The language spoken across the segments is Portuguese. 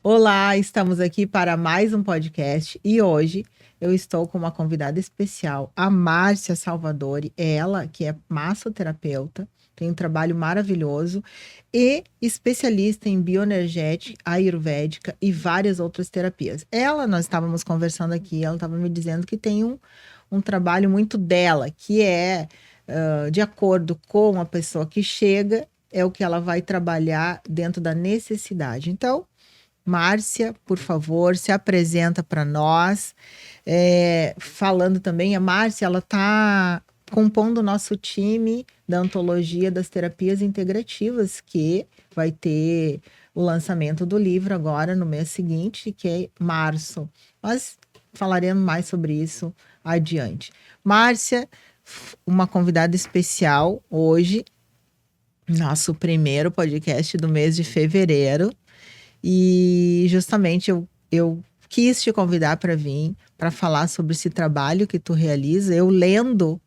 Olá, estamos aqui para mais um podcast e hoje eu estou com uma convidada especial, a Márcia Salvadori, ela que é massoterapeuta, tem um trabalho maravilhoso e especialista em bioenergética, ayurvédica e várias outras terapias. Nós estávamos conversando aqui, ela estava me dizendo que tem um trabalho muito dela, que é de acordo com a pessoa que chega, é o que ela vai trabalhar dentro da necessidade. Então, Márcia, por favor, se apresenta para nós. Falando também, a Márcia, ela está compondo o nosso time da antologia das terapias integrativas, que vai ter o lançamento do livro agora no mês seguinte, que é março. Mas falaremos mais sobre isso adiante. Márcia, uma convidada especial hoje, nosso primeiro podcast do mês de fevereiro. E justamente eu quis te convidar para vir para falar sobre esse trabalho que tu realiza. Eu lendo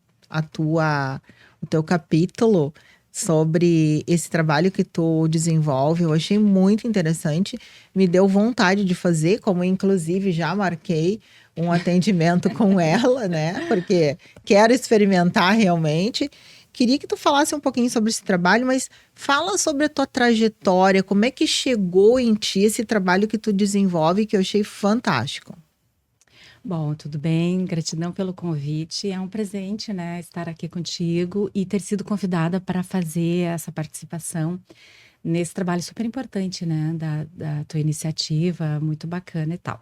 o teu capítulo sobre esse trabalho que tu desenvolve, eu achei muito interessante, me deu vontade de fazer, como inclusive já marquei um atendimento com ela, né? Porque quero experimentar realmente. Queria que tu falasse um pouquinho sobre esse trabalho, mas fala sobre a tua trajetória, como é que chegou em ti esse trabalho que tu desenvolve, que eu achei fantástico. Bom, tudo bem? Gratidão pelo convite. É um presente, né, estar aqui contigo e ter sido convidada para fazer essa participação nesse trabalho super importante, né, da tua iniciativa, muito bacana e tal.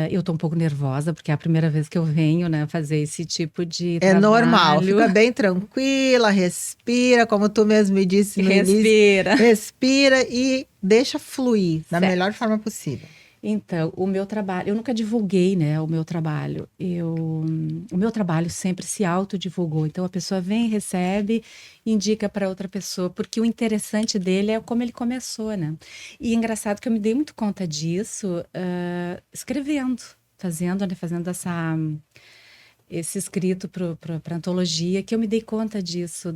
Eu estou um pouco nervosa, porque é a primeira vez que eu venho, né, fazer esse tipo de É normal, trabalho. fica bem tranquila, respira, como tu mesmo me disse no início, Respira. respira e deixa fluir da melhor Certo. forma possível. Então, o meu trabalho, eu nunca divulguei, né, o meu trabalho. O meu trabalho sempre se autodivulgou. Então, a pessoa vem, recebe, indica para outra pessoa, porque o interessante dele é como ele começou, né? E é engraçado que eu me dei muito conta disso, escrevendo, fazendo esse escrito para antologia, que eu me dei conta disso,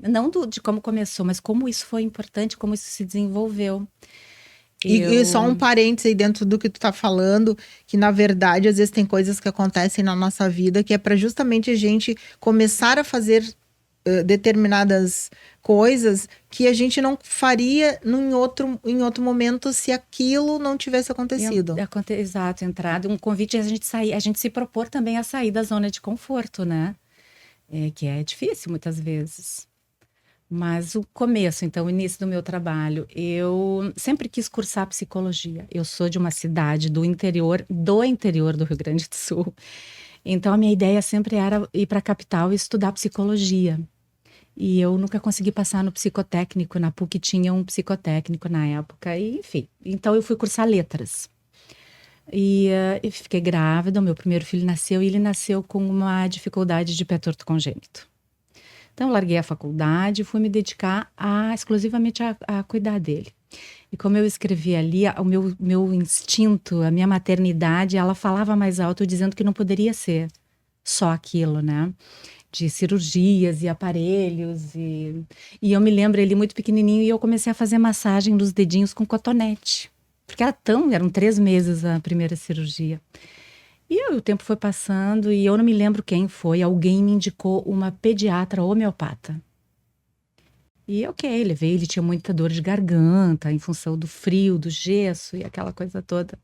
não de como começou, mas como isso foi importante, como isso se desenvolveu. E só um Eu parênteses aí dentro do que tu tá falando, que na verdade às vezes tem coisas que acontecem na nossa vida que é para justamente a gente começar a fazer determinadas coisas que a gente não faria em outro momento se aquilo não tivesse acontecido. Exato, entrada, um convite a gente sair, a gente se propor também a sair da zona de conforto, né? Que é difícil muitas vezes. Mas o começo, então, o início do meu trabalho, eu sempre quis cursar psicologia. Eu sou de uma cidade do interior do Rio Grande do Sul. Então, a minha ideia sempre era ir para a capital e estudar psicologia. E eu nunca consegui passar no psicotécnico, na PUC tinha um psicotécnico na época, e, enfim. Então, eu fui cursar letras. E fiquei grávida, o meu primeiro filho nasceu e ele nasceu com uma dificuldade de pé torto congênito. Então, eu larguei a faculdade e fui me dedicar exclusivamente a cuidar dele. E como eu escrevi ali, o meu instinto, a minha maternidade, ela falava mais alto, dizendo que não poderia ser só aquilo, né? De cirurgias e aparelhos. E eu me lembro ele muito pequenininho e eu comecei a fazer massagem nos dedinhos com cotonete. Porque eram 3 meses a primeira cirurgia. O tempo foi passando e eu não me lembro quem foi. Alguém me indicou uma pediatra homeopata. E ok, levei, ele tinha muita dor de garganta em função do frio, do gesso e aquela coisa toda.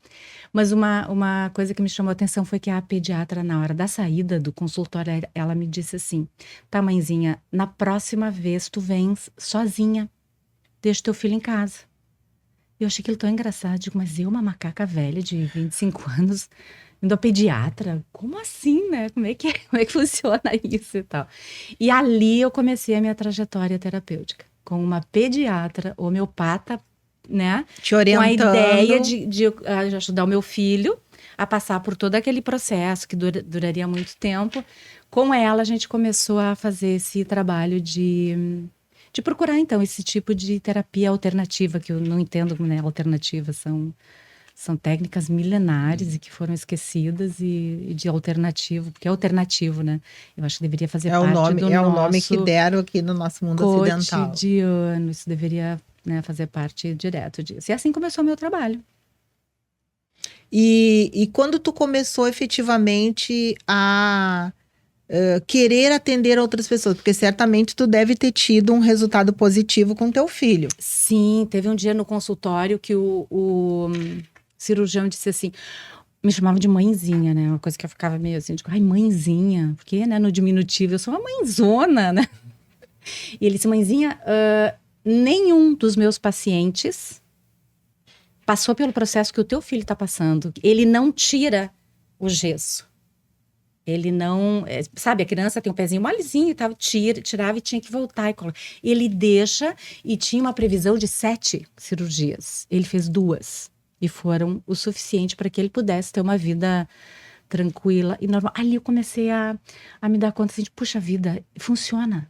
Mas uma coisa que me chamou a atenção foi que a pediatra, na hora da saída do consultório, ela me disse assim: tá, mãezinha, na próxima vez tu vens sozinha, deixa teu filho em casa. Eu achei aquilo tão engraçado, digo, mas eu, uma macaca velha de 25 anos, indo a pediatra? Como assim, né? Como é que funciona isso e tal? E ali eu comecei a minha trajetória terapêutica, com uma pediatra homeopata, né? Te Com a ideia orientando. de ajudar o meu filho a passar por todo aquele processo que duraria muito tempo. Com ela, a gente começou a fazer esse trabalho de procurar, então, esse tipo de terapia alternativa, que eu não entendo, né? Alternativa são técnicas milenares e que foram esquecidas e de alternativo, porque é alternativo, né? Eu acho que deveria fazer parte do É o nome que nosso deram aqui no nosso mundo ocidental. cotidiano, isso deveria, né, fazer parte direto disso. E assim começou o meu trabalho. E quando tu começou efetivamente a querer atender outras pessoas? Porque certamente tu deve ter tido um resultado positivo com teu filho. Sim, teve um dia no consultório que o cirurgião disse assim, me chamava de mãezinha, né? Uma coisa que eu ficava meio assim, ai, mãezinha, porque, né, no diminutivo, eu sou uma mãezona, né? E ele disse, mãezinha, nenhum dos meus pacientes passou pelo processo que o teu filho está passando. Ele não tira o gesso. Ele não... sabe, a criança tem um pezinho molezinho e tal, tirava e tinha que voltar. Ele deixa e tinha uma previsão de 7 cirurgias. Ele fez 2. E foram o suficiente para que ele pudesse ter uma vida tranquila e normal. Ali eu comecei a me dar conta assim, de, puxa vida, funciona.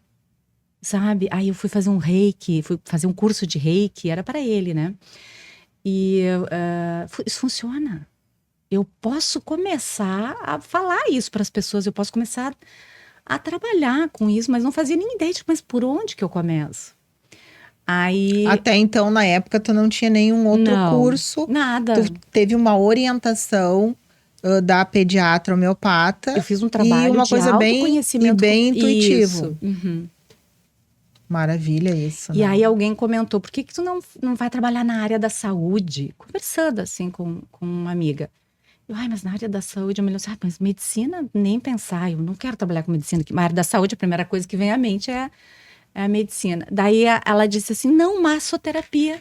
Sabe? Aí eu fui fazer um reiki, fui fazer um curso de reiki, era para ele, né? E isso funciona. Eu posso começar a falar isso para as pessoas, eu posso começar a trabalhar com isso, mas não fazia nem ideia de, mas por onde que eu começo? Aí... Até então, na época, tu não tinha nenhum outro curso. Nada. Tu teve uma orientação da pediatra homeopata. Eu fiz um trabalho e uma de coisa autoconhecimento. bem intuitivo. Isso. Uhum. Maravilha isso. E aí alguém comentou, por que tu não vai trabalhar na área da saúde? Conversando assim com uma amiga. Ai, mas na área da saúde, eu me lembro, mas medicina, nem pensar, eu não quero trabalhar com medicina. Na área da saúde, a primeira coisa que vem à mente é a medicina. Daí ela disse assim, não, massoterapia.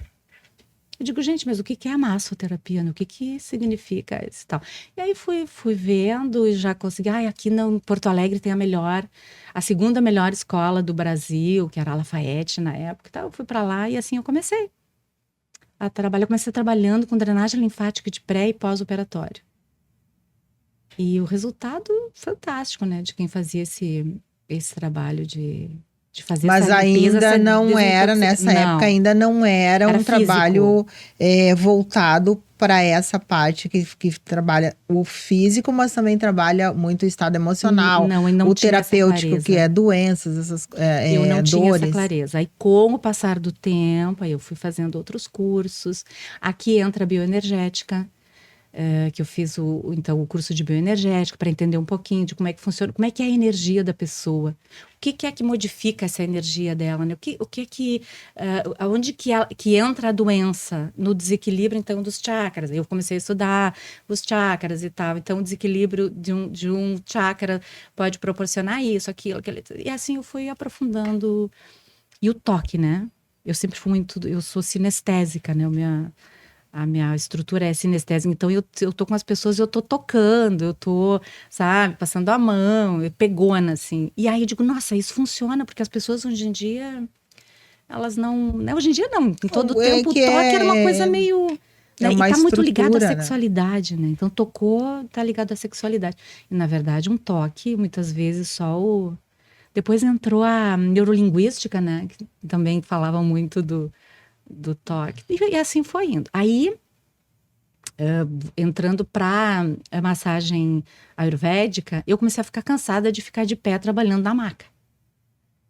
Eu digo, gente, mas o que é a massoterapia? Né? O que significa isso e tal? E aí fui vendo e já consegui, aqui em Porto Alegre tem a segunda melhor escola do Brasil, que era a Lafayette na época. Então eu fui para lá e assim eu comecei a trabalhar. Eu comecei trabalhando com drenagem linfática de pré e pós-operatório. E o resultado fantástico, né? De quem fazia esse trabalho de fazer mas essa limpeza, ainda não era, nessa época, ainda não era um trabalho voltado para essa parte que trabalha o físico, mas também trabalha muito o estado emocional, não o terapêutico, que é doenças, essas eu não tinha dores. essa clareza. Aí, com o passar do tempo, aí eu fui fazendo outros cursos. Aqui entra a bioenergética, que eu fiz então, o curso de bioenergética para entender um pouquinho de como é que funciona, como é que é a energia da pessoa. O que é que modifica essa energia dela, né? Aonde que entra a doença? No desequilíbrio, então, dos chakras. Eu comecei a estudar os chakras e tal. Então, o desequilíbrio de um chakra pode proporcionar isso, aquilo. E assim eu fui aprofundando. E o toque, né? Eu sempre fui eu sou sinestésica, né? A minha estrutura é sinestésica, então eu tô com as pessoas, eu tô tocando, eu tô, sabe, passando a mão, pegona, assim. E aí eu digo, nossa, isso funciona, porque as pessoas hoje em dia, elas não, né? Hoje em dia não, em todo o tempo o toque era uma coisa meio... Né? E tá muito ligado à sexualidade, né? Então tocou, tá ligado à sexualidade. E na verdade um toque, muitas vezes só Depois entrou a neurolinguística, né? Que também falava muito do toque. E assim foi indo. Aí, entrando para a massagem ayurvédica, eu comecei a ficar cansada de ficar de pé trabalhando na maca.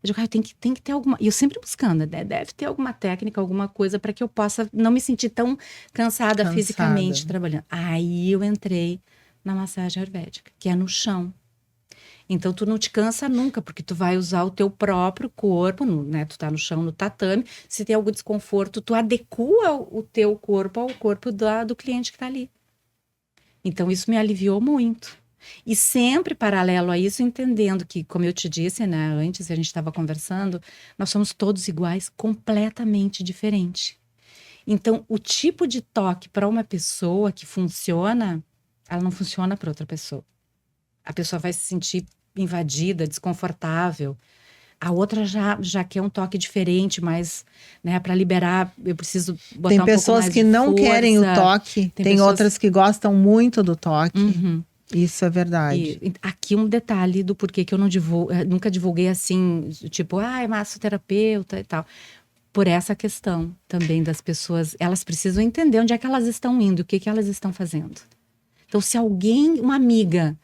Eu digo, tem que ter alguma... E eu sempre buscando, né? Deve ter alguma técnica, alguma coisa para que eu possa não me sentir tão cansada fisicamente trabalhando. Aí eu entrei na massagem ayurvédica, que é no chão. Então, tu não te cansa nunca, porque tu vai usar o teu próprio corpo, né? Tu tá no chão, no tatame. Se tem algum desconforto, tu adequa o teu corpo ao corpo do cliente que tá ali. Então, isso me aliviou muito. E sempre paralelo a isso, entendendo que, como eu te disse, né? Antes, a gente estava conversando, nós somos todos iguais, completamente diferentes. Então, o tipo de toque para uma pessoa que funciona, ela não funciona para outra pessoa. A pessoa vai se sentir invadida, desconfortável. A outra já quer um toque diferente, mas, né, para liberar, eu preciso botar um pouco mais de força. Tem pessoas que não querem o toque, tem outras que gostam muito do toque. Uhum. Isso é verdade. E aqui um detalhe do porquê que eu nunca divulguei assim, tipo, é massoterapeuta e tal. Por essa questão também das pessoas, elas precisam entender onde é que elas estão indo, o que elas estão fazendo. Então, se alguém, uma amiga...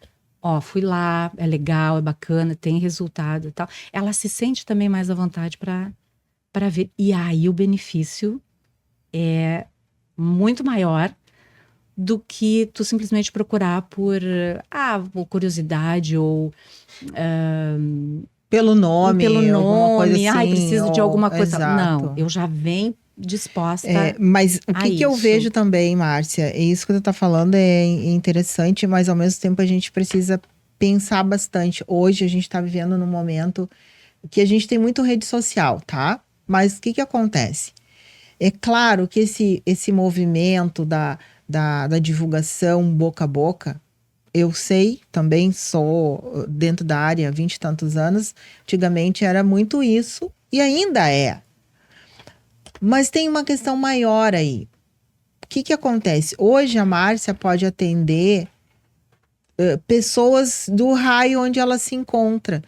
fui lá, é legal, é bacana, tem resultado e tal. Ela se sente também mais à vontade para ver. E aí o benefício é muito maior, do que tu simplesmente procurar por curiosidade ou Pelo nome, pelo alguma coisa nome, assim. preciso de alguma coisa. Não, Exato. eu já venho disposta Mas o a que eu isso. vejo também, Márcia, e isso que tu tá falando é interessante, mas ao mesmo tempo a gente precisa pensar bastante. Hoje a gente tá vivendo num momento que a gente tem muito rede social, tá? Mas o que acontece? É claro que esse movimento da divulgação boca a boca, eu sei, também sou dentro da área há 20 e tantos anos, antigamente era muito isso, e ainda é. Mas tem uma questão maior aí. O que acontece? Hoje a Márcia pode atender pessoas do raio onde ela se encontra.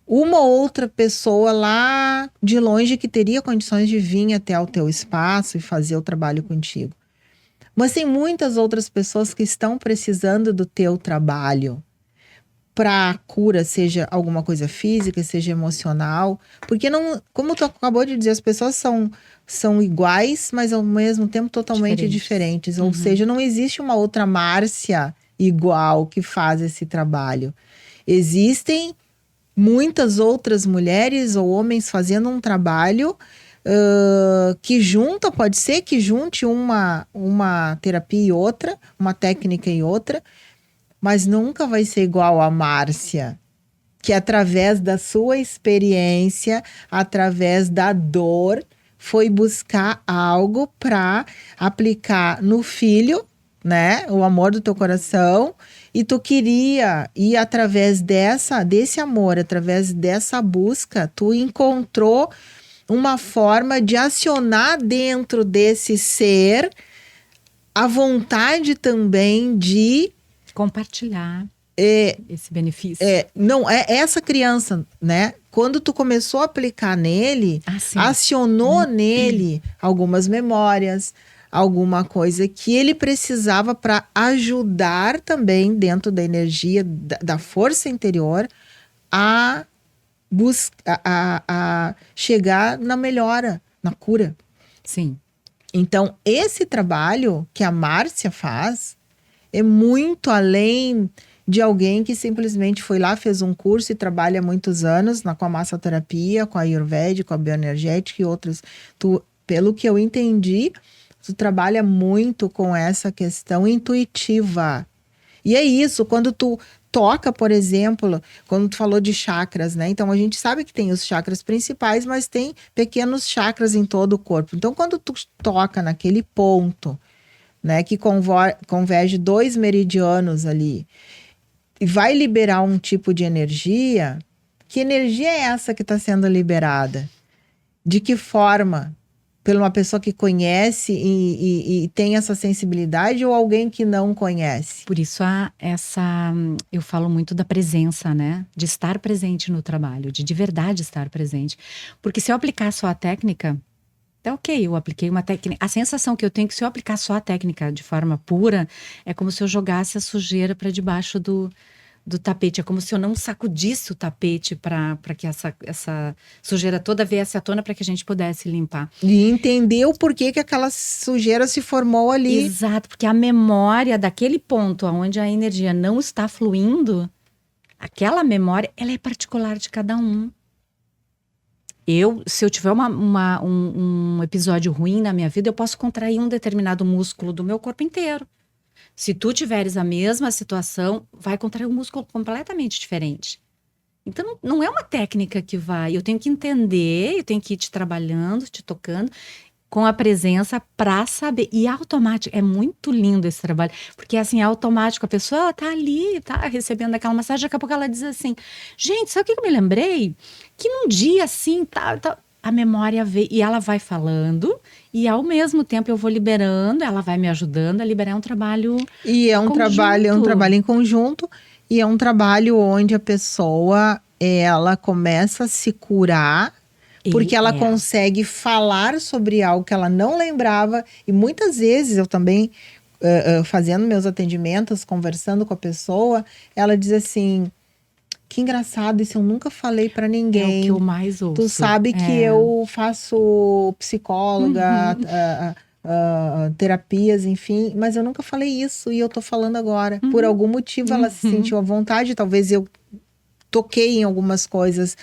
Uma outra pessoa lá de longe que teria condições de vir até o teu espaço e fazer o trabalho contigo. Mas tem muitas outras pessoas que estão precisando do teu trabalho para a cura, seja alguma coisa física, seja emocional, porque não, como tu acabou de dizer, as pessoas são iguais, mas ao mesmo tempo totalmente diferentes. Ou seja, não existe uma outra Márcia igual que faz esse trabalho. Existem muitas outras mulheres ou homens fazendo um trabalho que junta, pode ser que junte uma terapia e outra, uma técnica e outra, mas nunca vai ser igual a Márcia, que através da sua experiência, através da dor, foi buscar algo para aplicar no filho, né? O amor do teu coração. E tu queria, e através desse amor, através dessa busca, tu encontrou uma forma de acionar dentro desse ser a vontade também de compartilhar esse benefício. Não, essa criança, né? Quando tu começou a aplicar nele, acionou nele algumas memórias, alguma coisa que ele precisava para ajudar também dentro da energia, da força interior, a chegar na melhora, na cura. Sim. Então, esse trabalho que a Márcia faz é muito além de alguém que simplesmente foi lá, fez um curso e trabalha há muitos anos com a massoterapia, com a Ayurveda, com a bioenergética e outras. Pelo que eu entendi, tu trabalha muito com essa questão intuitiva. E é isso, quando tu toca, por exemplo, quando tu falou de chakras, né? Então a gente sabe que tem os chakras principais, mas tem pequenos chakras em todo o corpo. Então quando tu toca naquele ponto, né, que converge 2 meridianos ali, e vai liberar um tipo de energia, que energia é essa que está sendo liberada? De que forma? Por uma pessoa que conhece e tem essa sensibilidade ou alguém que não conhece? Por isso eu falo muito da presença, né? De estar presente no trabalho, de verdade estar presente. Porque se eu aplicar só a técnica, tá ok, eu apliquei uma técnica. A sensação que eu tenho é que se eu aplicar só a técnica de forma pura, é como se eu jogasse a sujeira para debaixo do tapete. É como se eu não sacudisse o tapete para que essa sujeira toda viesse à tona para que a gente pudesse limpar. E entender o porquê que aquela sujeira se formou ali. Exato, porque a memória daquele ponto onde a energia não está fluindo, aquela memória, ela é particular de cada um. Se eu tiver um episódio ruim na minha vida, eu posso contrair um determinado músculo do meu corpo inteiro. Se tu tiveres a mesma situação, vai contrair um músculo completamente diferente. Então, não é uma técnica que vai... Eu tenho que entender, eu tenho que ir te trabalhando, te tocando, com a presença para saber. E automático, é muito lindo esse trabalho. Porque, assim, é automático. A pessoa tá ali, tá recebendo aquela massagem, daqui a pouco ela diz assim, gente, sabe o que eu me lembrei? Que num dia assim, a memória veio, e ela vai falando, e ao mesmo tempo eu vou liberando, ela vai me ajudando a liberar um trabalho E é um trabalho em conjunto, e é um trabalho onde a pessoa, ela começa a se curar, porque ela consegue falar sobre algo que ela não lembrava, e muitas vezes eu também, fazendo meus atendimentos, conversando com a pessoa, ela diz assim, que engraçado, isso eu nunca falei pra ninguém. É o que eu mais ouço. Tu sabe que eu faço psicóloga, terapias, enfim, mas eu nunca falei isso e eu tô falando agora. Por algum motivo ela se sentiu à vontade, talvez eu toquei em algumas coisas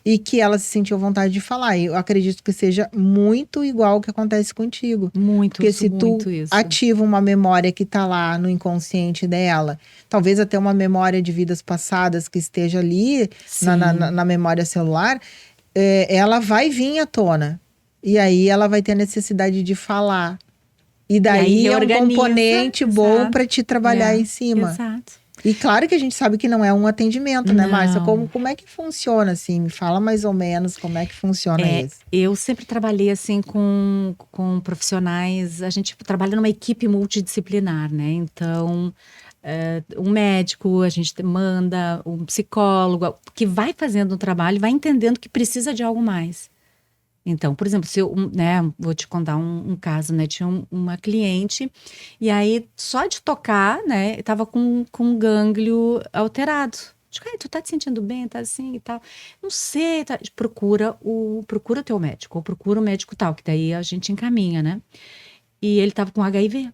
e que ela se sentiu à vontade de falar. Eu acredito que seja muito igual o que acontece contigo. Muito, Porque se tu muito isso. ativa uma memória que tá lá no inconsciente dela, talvez até uma memória de vidas passadas que esteja ali na memória celular, ela vai vir à tona. E aí ela vai ter a necessidade de falar. E daí é um componente bom para te trabalhar em cima. Exato. E claro que a gente sabe que não é um atendimento, né, Márcia? Como é que funciona, assim? Me fala mais ou menos como é que funciona isso. Eu sempre trabalhei, assim, com profissionais. A gente trabalha numa equipe multidisciplinar, né? Então, um médico, a gente manda um psicólogo, que vai fazendo um trabalho, vai entendendo que precisa de algo mais. Então, por exemplo, se eu, né, vou te contar um caso, né? Tinha uma cliente, e aí, só de tocar, né, tava com um gânglio alterado. Digo, tu tá te sentindo bem, tá assim e tal. Não sei, tá. Procura o teu médico, ou procura o médico tal, que daí a gente encaminha, né? E ele tava com HIV.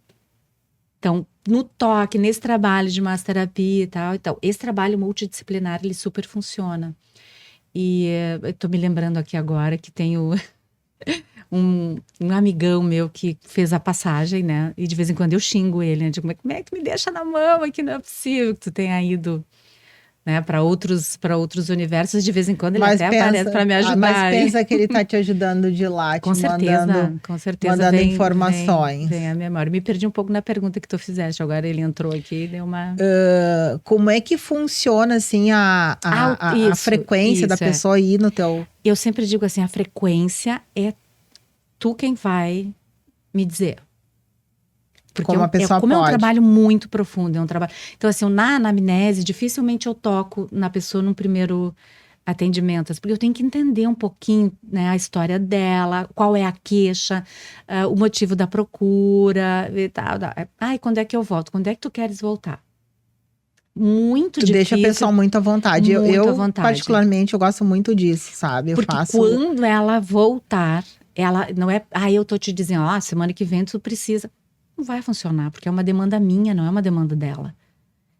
Então, no toque, nesse trabalho de massoterapia e tal, então, esse trabalho multidisciplinar, ele super funciona. E eu tô me lembrando aqui agora que tenho um amigão meu que fez a passagem, né? E de vez em quando eu xingo ele, né? Digo, como é que tu me deixa na mão aqui? Não é possível que tu tenha ido, né, para outros universos. De vez em quando ele até aparece para me ajudar. Mas pensa que ele tá te ajudando de lá, com te certeza, mandando informações. Vem a memória. Me perdi um pouco na pergunta que tu fizeste. Agora ele entrou aqui e deu uma... Como é que funciona, assim, a frequência da pessoa ir no teu... Eu sempre digo assim, a frequência é tu quem vai me dizer. Porque como a pessoa como pode. É um trabalho muito profundo, é um trabalho... Então, assim, na anamnese, dificilmente eu toco na pessoa num primeiro atendimento, porque eu tenho que entender um pouquinho, né, a história dela, qual é a queixa, o motivo da procura e tal. Ai, quando é que eu volto? Quando é que tu queres voltar? Muito difícil. Deixa a pessoa muito à vontade. Muito à vontade. Particularmente, eu gosto muito disso, sabe? Porque quando ela voltar, ela não é... eu tô te dizendo, semana que vem tu precisa... Não vai funcionar, porque é uma demanda minha, não é uma demanda dela.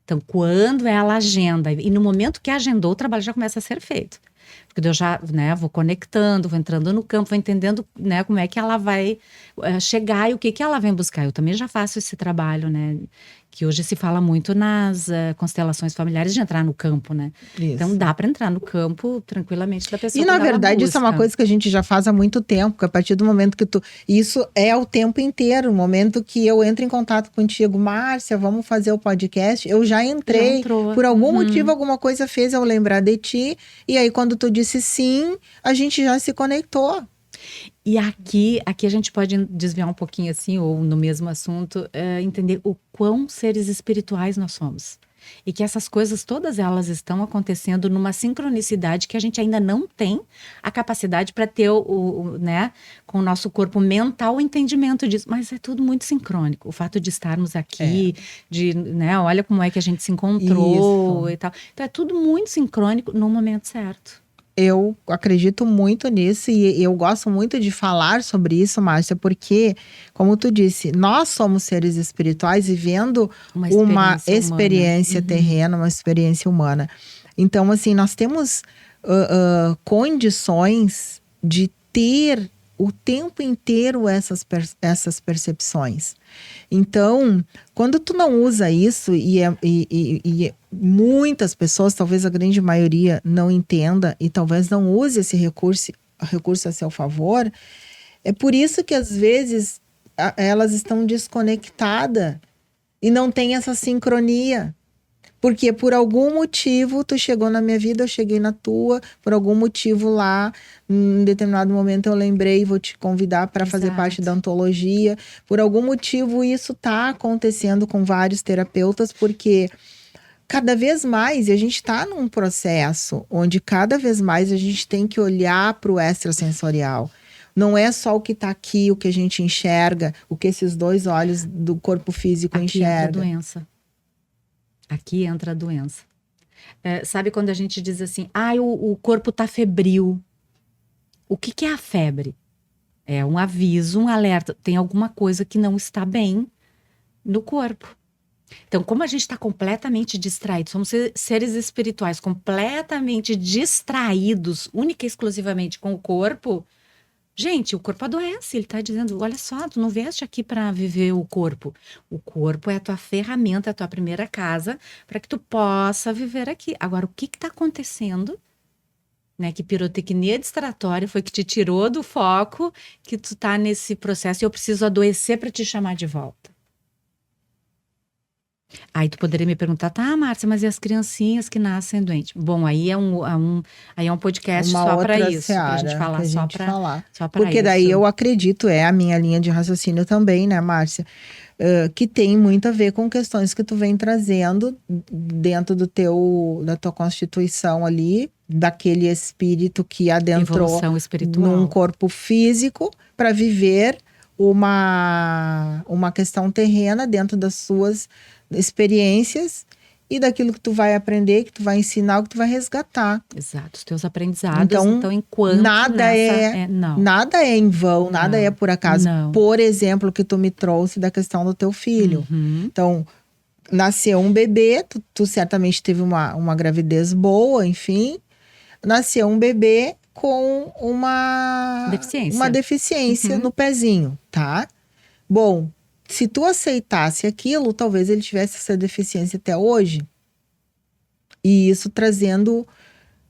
Então, quando ela agenda, e no momento que agendou, o trabalho já começa a ser feito. Porque eu já, né, vou conectando, vou entrando no campo, vou entendendo, né, como é que ela vai chegar e o que ela vem buscar. Eu também já faço esse trabalho, né, que hoje se fala muito nas constelações familiares de entrar no campo, né? Isso. Então dá para entrar no campo tranquilamente da pessoa. E na verdade isso é uma coisa que a gente já faz há muito tempo, que a partir do momento que isso é o tempo inteiro, o momento que eu entro em contato contigo, Márcia, vamos fazer o podcast, eu já entrei, por algum motivo, alguma coisa fez eu lembrar de ti, e aí quando tu disse sim, a gente já se conectou. E aqui a gente pode desviar um pouquinho assim, ou no mesmo assunto, entender o quão seres espirituais nós somos. E que essas coisas, todas elas estão acontecendo numa sincronicidade que a gente ainda não tem a capacidade para ter, né, com o nosso corpo mental, o entendimento disso. Mas é tudo muito sincrônico. O fato de estarmos aqui, né, olha como é que a gente se encontrou e tal. Então é tudo muito sincrônico no momento certo. Eu acredito muito nisso e eu gosto muito de falar sobre isso, Márcia, porque, como tu disse, nós somos seres espirituais vivendo uma experiência terrena, uma experiência humana. Então, assim, nós temos condições de ter o tempo inteiro essas percepções. Então, quando tu não usa isso e muitas pessoas, talvez a grande maioria, não entenda e talvez não use esse recurso a seu favor, é por isso que às vezes elas estão desconectadas e não tem essa sincronia. Porque por algum motivo tu chegou na minha vida, eu cheguei na tua, por algum motivo lá, em determinado momento eu lembrei, vou te convidar para fazer parte da antologia. Por algum motivo isso está acontecendo com vários terapeutas, porque cada vez mais, e a gente está num processo onde cada vez mais a gente tem que olhar para o extrasensorial. Não é só o que está aqui, o que a gente enxerga, o que esses dois olhos do corpo físico enxergam. Aqui entra a doença. Aqui entra a doença. Sabe quando a gente diz assim, o corpo tá febril. O que é a febre? É um aviso, um alerta. Tem alguma coisa que não está bem no corpo. Então, como a gente está completamente distraído, somos seres espirituais completamente distraídos, única e exclusivamente com o corpo, gente, o corpo adoece. Ele está dizendo, olha só, tu não vieste aqui para viver o corpo. O corpo é a tua ferramenta, é a tua primeira casa, para que tu possa viver aqui. Agora, o que está acontecendo? Né, que pirotecnia distratória foi que te tirou do foco, que tu tá nesse processo e eu preciso adoecer para te chamar de volta. Aí tu poderia me perguntar, tá, Márcia, mas e as criancinhas que nascem doentes? Bom, aí é um podcast Uma só para outra isso, pra gente seara falar que a só gente falar. para Porque isso. daí eu acredito, é a minha linha de raciocínio também, né, Márcia? Que tem muito a ver com questões que tu vem trazendo dentro da tua constituição ali, daquele espírito que adentrou Evolução espiritual. num corpo físico para viver uma questão terrena dentro das suas experiências e daquilo que tu vai aprender, que tu vai ensinar, que tu vai resgatar. Exato, os teus aprendizados, então enquanto nada é em vão, nada é por acaso. Não. Por exemplo, que tu me trouxe da questão do teu filho. Então, nasceu um bebê, tu certamente teve uma gravidez boa, enfim. Nasceu um bebê com uma deficiência no pezinho, tá? Bom, se tu aceitasse aquilo, talvez ele tivesse essa deficiência até hoje. E isso trazendo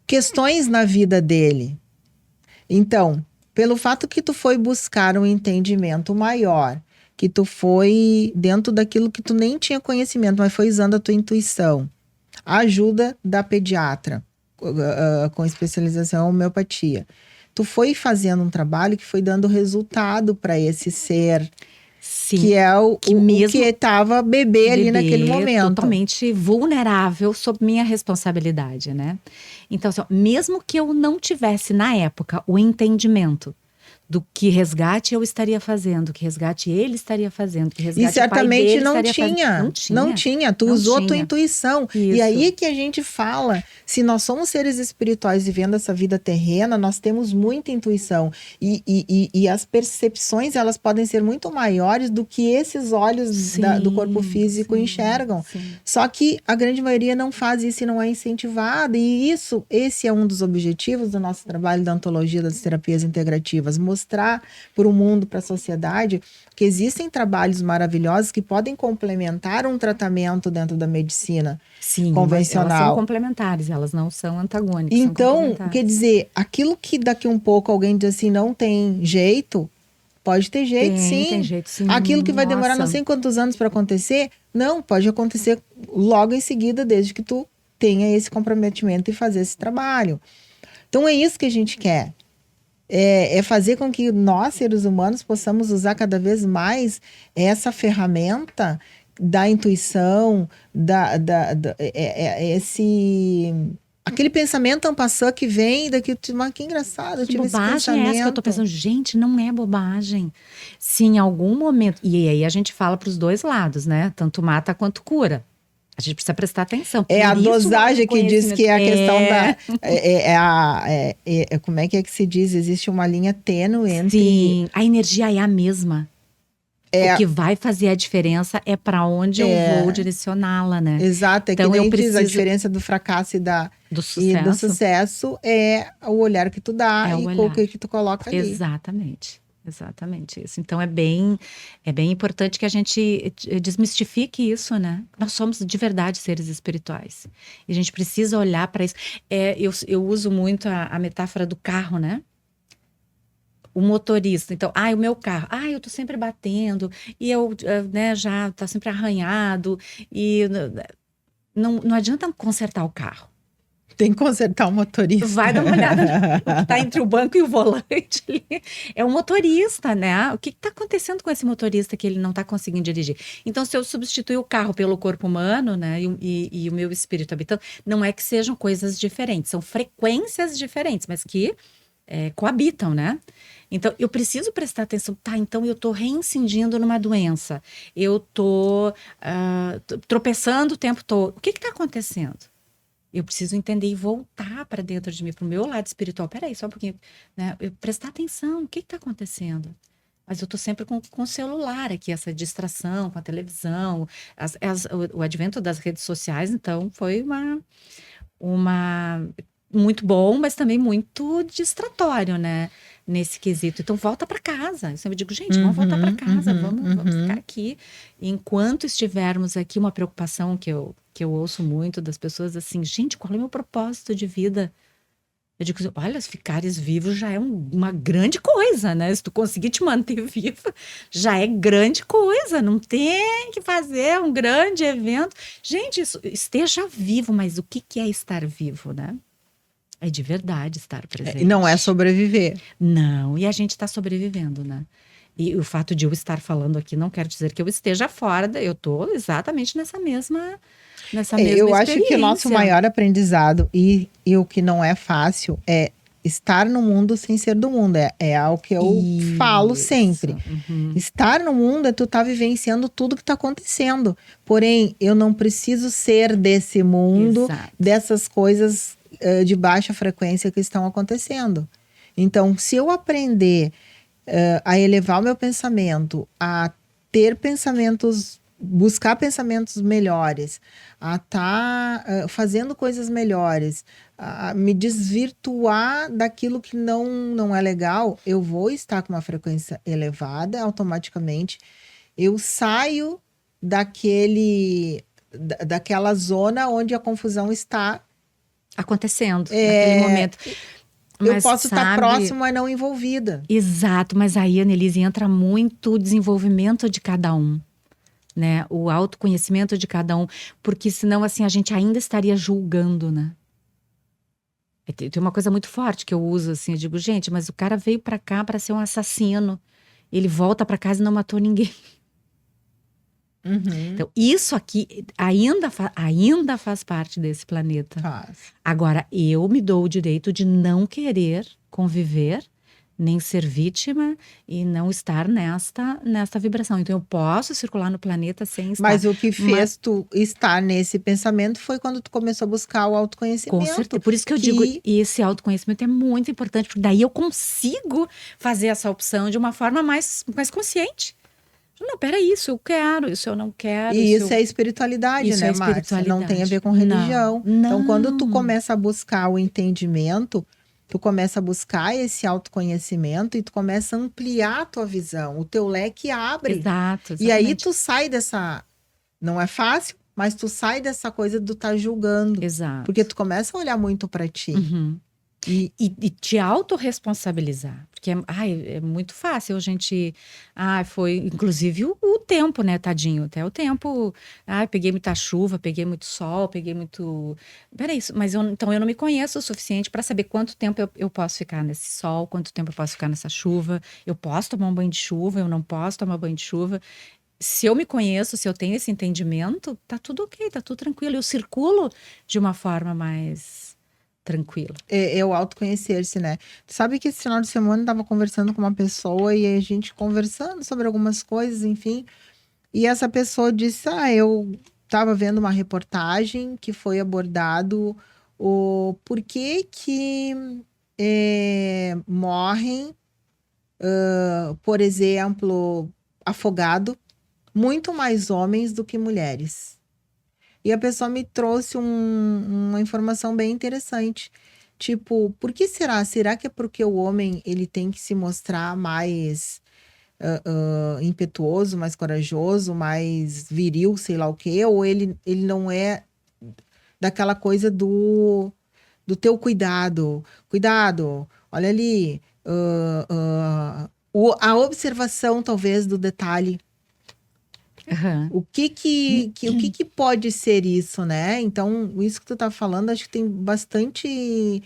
questões na vida dele. Então, pelo fato que tu foi buscar um entendimento maior, que tu foi dentro daquilo que tu nem tinha conhecimento, mas foi usando a tua intuição, a ajuda da pediatra, com especialização em homeopatia. Tu foi fazendo um trabalho que foi dando resultado para esse ser. Sim, que é o que estava bebê ali naquele momento. Totalmente vulnerável sob minha responsabilidade, né? Então, assim, mesmo que eu não tivesse, na época, o entendimento do que resgate eu estaria fazendo, que resgate ele estaria fazendo, que resgate e certamente o pai dele não tinha. Não tinha. Tu usou a tua intuição. Isso. E aí que a gente fala, se nós somos seres espirituais vivendo essa vida terrena, nós temos muita intuição. E as percepções, elas podem ser muito maiores do que esses olhos do corpo físico enxergam. Sim. Só que a grande maioria não faz isso e não é incentivada. E esse é um dos objetivos do nosso trabalho da ontologia das terapias integrativas, mostrar para o mundo, para a sociedade, que existem trabalhos maravilhosos que podem complementar um tratamento dentro da medicina convencional. Elas são complementares, elas não são antagônicas. Então, quer dizer, aquilo que daqui um pouco alguém diz assim, não tem jeito, pode ter jeito, sim. Tem jeito, sim. Aquilo que vai demorar não sei quantos anos para acontecer, não, pode acontecer logo em seguida, desde que tu tenha esse comprometimento e fazer esse trabalho. Então, é isso que a gente quer. É fazer com que nós, seres humanos, possamos usar cada vez mais essa ferramenta da intuição, aquele pensamento en passant que vem daqui, mas que engraçado, eu tive esse pensamento. Bobagem é essa que eu tô pensando, gente, não é bobagem. Se em algum momento, e aí a gente fala para os dois lados, né? Tanto mata quanto cura. A gente precisa prestar atenção. É a dosagem que diz que é a questão da... como é que se diz? Existe uma linha tênue entre... Sim, a energia é a mesma. O que vai fazer a diferença é para onde eu vou direcioná-la, né? Exato, então, que nem diz a diferença do fracasso e do sucesso é o olhar que tu dá o que tu coloca ali. Exatamente isso. Então é bem importante que a gente desmistifique isso, né? Nós somos de verdade seres espirituais. E a gente precisa olhar para isso. Eu uso muito a metáfora do carro, né? O motorista, então, o meu carro, eu tô sempre batendo, e eu, né, já tá sempre arranhado, e não adianta consertar o carro. Tem que consertar o motorista. Vai dar uma olhada no que tá entre o banco e o volante ali. É o motorista, né? O que tá acontecendo com esse motorista que ele não tá conseguindo dirigir? Então, se eu substituir o carro pelo corpo humano, né, e o meu espírito habitando, não é que sejam coisas diferentes, são frequências diferentes, mas que coabitam, né? Então, eu preciso prestar atenção. Então eu tô reincidindo numa doença. Eu tô tropeçando o tempo todo. O que tá acontecendo? Eu preciso entender e voltar para dentro de mim, para o meu lado espiritual. Peraí, só um pouquinho, né? Eu prestar atenção, o que está acontecendo? Mas eu tô sempre com o celular aqui, essa distração com a televisão, o advento das redes sociais, então foi uma muito bom, mas também muito distratório, né? Nesse quesito. Então volta para casa. Eu sempre digo, gente, vamos voltar para casa, vamos ficar aqui. Enquanto estivermos aqui, uma preocupação que eu ouço muito das pessoas assim, gente, qual é o meu propósito de vida? Eu digo, olha, ficares vivo já é uma grande coisa, né? Se tu conseguir te manter viva, já é grande coisa. Não tem que fazer um grande evento. Gente, esteja vivo, mas o que é estar vivo, né? É de verdade estar presente. E não é sobreviver. Não, e a gente está sobrevivendo, né? E o fato de eu estar falando aqui não quer dizer que eu esteja fora, eu estou exatamente nessa mesma Eu acho que o nosso maior aprendizado e o que não é fácil é estar no mundo sem ser do mundo. É o que eu falo sempre. Estar no mundo é tu tá vivenciando tudo que tá acontecendo. Porém, eu não preciso ser desse mundo, dessas coisas de baixa frequência que estão acontecendo. Então, se eu aprender a elevar o meu pensamento, a ter pensamentos, buscar pensamentos melhores, a estar fazendo coisas melhores, a me desvirtuar daquilo que não é legal, eu vou estar com uma frequência elevada, automaticamente. Eu saio daquela zona onde a confusão está acontecendo naquele momento. Eu posso estar próximo, mas não envolvida. Exato, mas aí, Annelise, entra muito o desenvolvimento de cada um, né? O autoconhecimento de cada um, porque senão, assim, a gente ainda estaria julgando, né? Tem uma coisa muito forte que eu uso, assim, eu digo, gente, mas o cara veio pra cá pra ser um assassino, ele volta pra casa e não matou ninguém. Então, isso aqui ainda faz parte desse planeta. Agora, eu me dou o direito de não querer conviver, nem ser vítima e não estar nesta vibração. Então, eu posso circular no planeta sem estar. Mas o que fez tu estar nesse pensamento foi quando tu começou a buscar o autoconhecimento. Com certeza. Por isso que eu digo, esse autoconhecimento é muito importante, porque daí eu consigo fazer essa opção de uma forma mais consciente. Não, peraí, isso eu quero, isso eu não quero. E isso é espiritualidade, né, Márcia? Não tem a ver com religião. Não. Então, quando tu começa a buscar o entendimento, tu começa a buscar esse autoconhecimento e tu começa a ampliar a tua visão. O teu leque abre. Exato, exatamente. E aí tu sai dessa... Não é fácil, mas tu sai dessa coisa do tá julgando. Exato. Porque tu começa a olhar muito para ti. E te autorresponsabilizar. Porque é muito fácil a gente... foi inclusive o tempo, né, tadinho? Até o tempo... peguei muita chuva, peguei muito sol, peguei muito... Peraí, mas então eu não me conheço o suficiente para saber quanto tempo eu posso ficar nesse sol, quanto tempo eu posso ficar nessa chuva. Eu posso tomar um banho de chuva, eu não posso tomar banho de chuva. Se eu me conheço, se eu tenho esse entendimento, tá tudo ok, tá tudo tranquilo. Eu circulo de uma forma mais... tranquilo. É o autoconhecer-se, né? Tu sabe que esse final de semana eu tava conversando com uma pessoa e a gente conversando sobre algumas coisas, enfim. E essa pessoa disse, eu tava vendo uma reportagem que foi abordado o porquê que morrem, por exemplo, afogado, muito mais homens do que mulheres. E a pessoa me trouxe uma informação bem interessante. Tipo, por que será? Será que é porque o homem ele tem que se mostrar mais impetuoso, mais corajoso, mais viril, sei lá o quê? Ou ele não é daquela coisa do teu cuidado. Cuidado, olha ali. A observação, talvez, do detalhe. O que pode ser isso, né? Então, isso que tu tá falando, acho que tem bastante...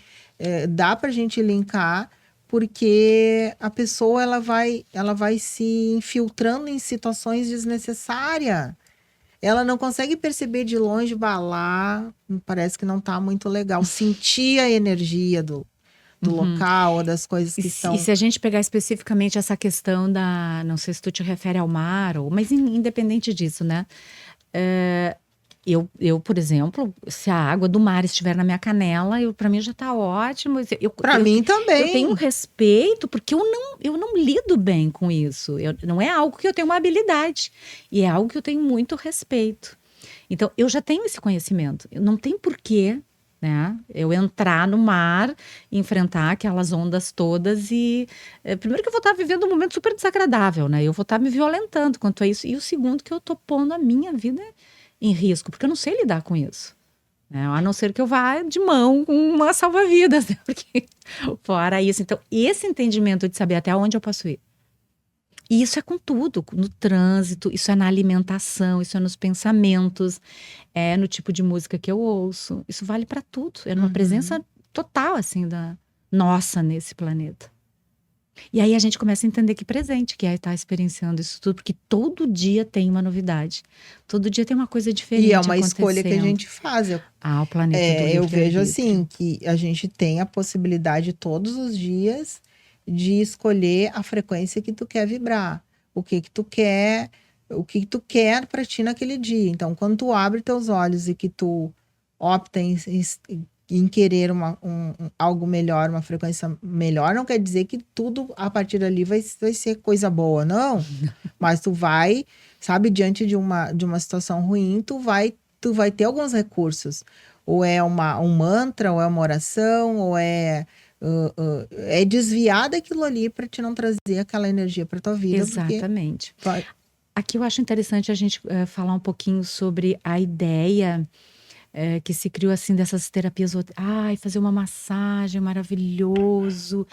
dá pra gente linkar, porque a pessoa, ela vai se infiltrando em situações desnecessárias. Ela não consegue perceber de longe, lá, parece que não tá muito legal. Sentir a energia do local, ou das coisas que são... E se a gente pegar especificamente essa questão não sei se tu te refere ao mar, mas independente disso, né? Por exemplo, se a água do mar estiver na minha canela, para mim já está ótimo. Para mim Eu também. tenho respeito, porque eu não lido bem com isso. Não é algo que eu tenho uma habilidade, e é algo que eu tenho muito respeito. Então, eu já tenho esse conhecimento. Não tem porquê, né, eu entrar no mar, enfrentar aquelas ondas todas e... primeiro que eu vou estar vivendo um momento super desagradável, né? Eu vou estar me violentando quanto a isso. E o segundo que eu estou pondo a minha vida em risco, porque eu não sei lidar com isso. Né? A não ser que eu vá de mão com uma salva-vidas, né? Porque fora isso. Então, esse entendimento de saber até onde eu posso ir. E isso é com tudo, no trânsito, isso é na alimentação, isso é nos pensamentos, é no tipo de música que eu ouço. Isso vale para tudo. É numa presença total, assim, da nossa nesse planeta. E aí a gente começa a entender que presente que é estar experienciando isso tudo, porque todo dia tem uma novidade. Todo dia tem uma coisa diferente E é uma acontecendo. escolha que a gente faz. O planeta do Eu vejo livre-arbítrio. assim, que a gente tem a possibilidade todos os dias de escolher a frequência que tu quer vibrar. O que tu quer para ti naquele dia. Então, quando tu abre teus olhos e que tu opta em querer algo melhor, uma frequência melhor, não quer dizer que tudo a partir dali vai ser coisa boa, não. Mas tu vai, sabe, diante de uma situação ruim, tu vai ter alguns recursos. Ou é um mantra, ou é uma oração, ou é desviar daquilo ali para te não trazer aquela energia para tua vida. Exatamente. Aqui eu acho interessante a gente falar um pouquinho sobre a ideia que se criou assim dessas terapias. Fazer uma massagem maravilhoso.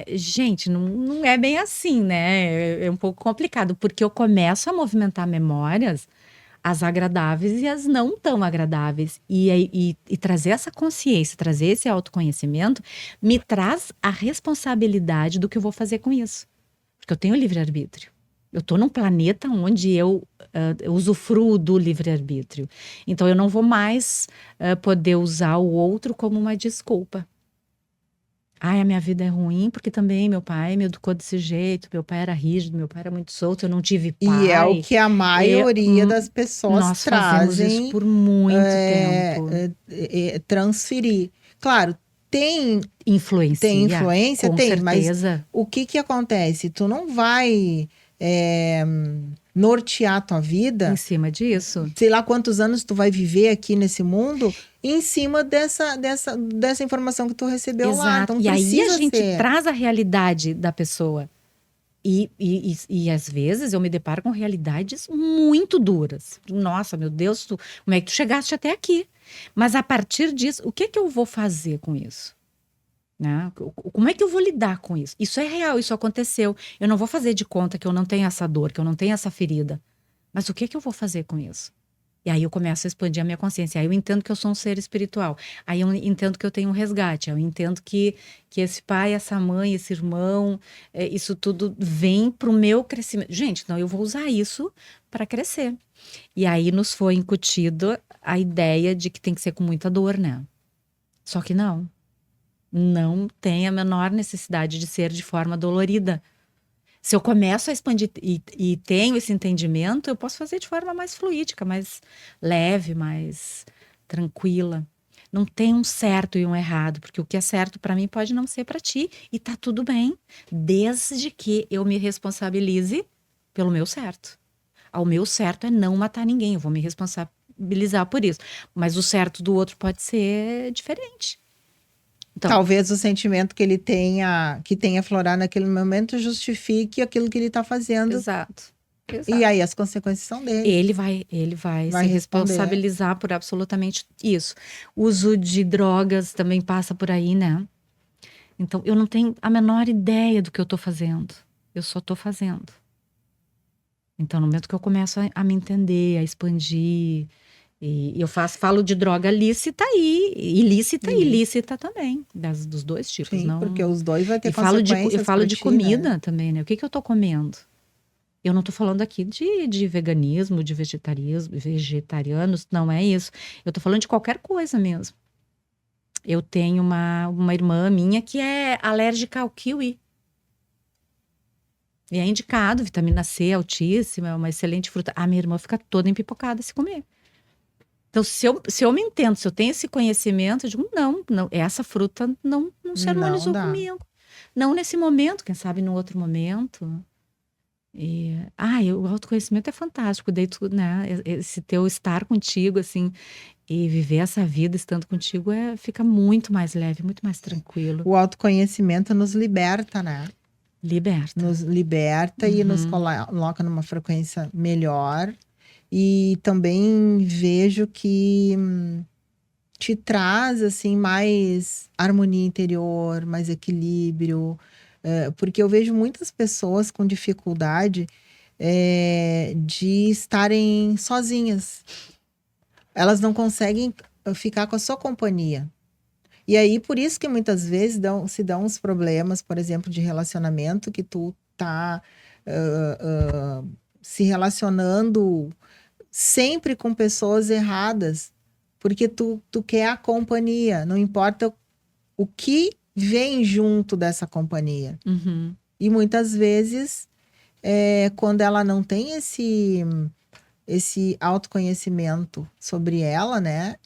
Gente, não é bem assim, né? É um pouco complicado, porque eu começo a movimentar memórias, as agradáveis e as não tão agradáveis. E trazer essa consciência, trazer esse autoconhecimento, me traz a responsabilidade do que eu vou fazer com isso. Porque eu tenho livre-arbítrio. Eu estou num planeta onde eu usufruo do livre-arbítrio. Então, eu não vou mais poder usar o outro como uma desculpa. A minha vida é ruim, porque também meu pai me educou desse jeito, meu pai era rígido, meu pai era muito solto, eu não tive pai. E é o que a maioria das pessoas nós fazemos isso por muito tempo. Transferir. Claro, tem influência, com certeza. Mas o que acontece? Tu não vai nortear tua vida em cima disso. Sei lá quantos anos tu vai viver aqui nesse mundo em cima dessa informação que tu recebeu lá. Então, e aí a gente traz a realidade da pessoa. E às vezes eu me deparo com realidades muito duras. Nossa, meu Deus, como é que tu chegaste até aqui? Mas a partir disso, o que eu vou fazer com isso? Né? Como é que eu vou lidar com isso? Isso é real, isso aconteceu. Eu não vou fazer de conta que eu não tenho essa dor, que eu não tenho essa ferida. Mas o que eu vou fazer com isso? E aí eu começo a expandir a minha consciência. Aí eu entendo que eu sou um ser espiritual. Aí eu entendo que eu tenho um resgate. Eu entendo que esse pai, essa mãe, esse irmão, isso tudo vem para o meu crescimento. Gente, então eu vou usar isso para crescer. E aí nos foi incutido a ideia de que tem que ser com muita dor, né? Só que não tem a menor necessidade de ser de forma dolorida. Se eu começo a expandir e tenho esse entendimento, eu posso fazer de forma mais fluídica, mais leve, mais tranquila. Não tem um certo e um errado, porque o que é certo para mim pode não ser para ti, e tá tudo bem, desde que eu me responsabilize pelo meu certo. O meu certo é não matar ninguém, eu vou me responsabilizar por isso. Mas o certo do outro pode ser diferente. Então, talvez o sentimento que ele tenha aflorar naquele momento justifique aquilo que ele está fazendo. Exato. E aí as consequências são dele. Ele vai se responsabilizar por absolutamente isso. O uso de drogas também passa por aí, né? Então, eu não tenho a menor ideia do que eu estou fazendo. Eu só estou fazendo. Então, no momento que eu começo a me entender, a expandir... E eu falo de droga lícita e ilícita também, dos dois tipos. Sim, não... porque os dois vai ter consequências. Eu falo de comida, né? Também, né? O que eu tô comendo? Eu não tô falando aqui de veganismo, de vegetarianos, não é isso. Eu tô falando de qualquer coisa mesmo. Eu tenho uma irmã minha que é alérgica ao kiwi. E é indicado, vitamina C altíssima, é uma excelente fruta. A minha irmã fica toda empipocada se comer. Então, se eu me entendo, se eu tenho esse conhecimento, eu digo, não, essa fruta não se harmonizou dá. comigo. Não nesse momento, quem sabe num outro momento. O autoconhecimento é fantástico, daí tu, né, esse teu estar contigo, assim, e viver essa vida estando contigo fica muito mais leve, muito mais tranquilo. O autoconhecimento nos liberta, né? Liberta. Nos liberta e nos coloca numa frequência melhor. E também vejo que te traz, assim, mais harmonia interior, mais equilíbrio. Porque eu vejo muitas pessoas com dificuldade de estarem sozinhas. Elas não conseguem ficar com a sua companhia. E aí, por isso que muitas vezes se dão uns problemas, por exemplo, de relacionamento, que tu tá se relacionando sempre com pessoas erradas, porque tu quer a companhia, não importa o que vem junto dessa companhia. Uhum. E muitas vezes, quando ela não tem esse autoconhecimento sobre ela, né?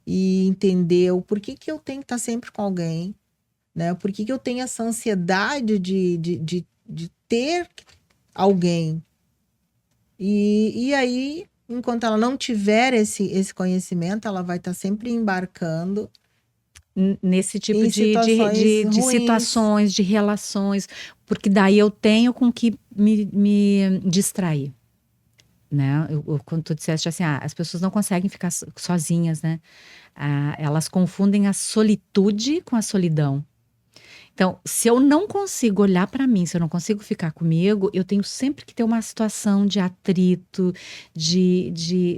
E entender o porquê que eu tenho que estar sempre com alguém, né? Por que eu tenho essa ansiedade de ter alguém. E aí, enquanto ela não tiver esse conhecimento, ela vai estar sempre embarcando nesse tipo em situações de ruins. situações, de relações, porque daí eu tenho com que me distrair. Né? Quando tu disseste assim, as pessoas não conseguem ficar sozinhas, né? Elas confundem a solitude com a solidão. Então, se eu não consigo olhar para mim, se eu não consigo ficar comigo, eu tenho sempre que ter uma situação de atrito,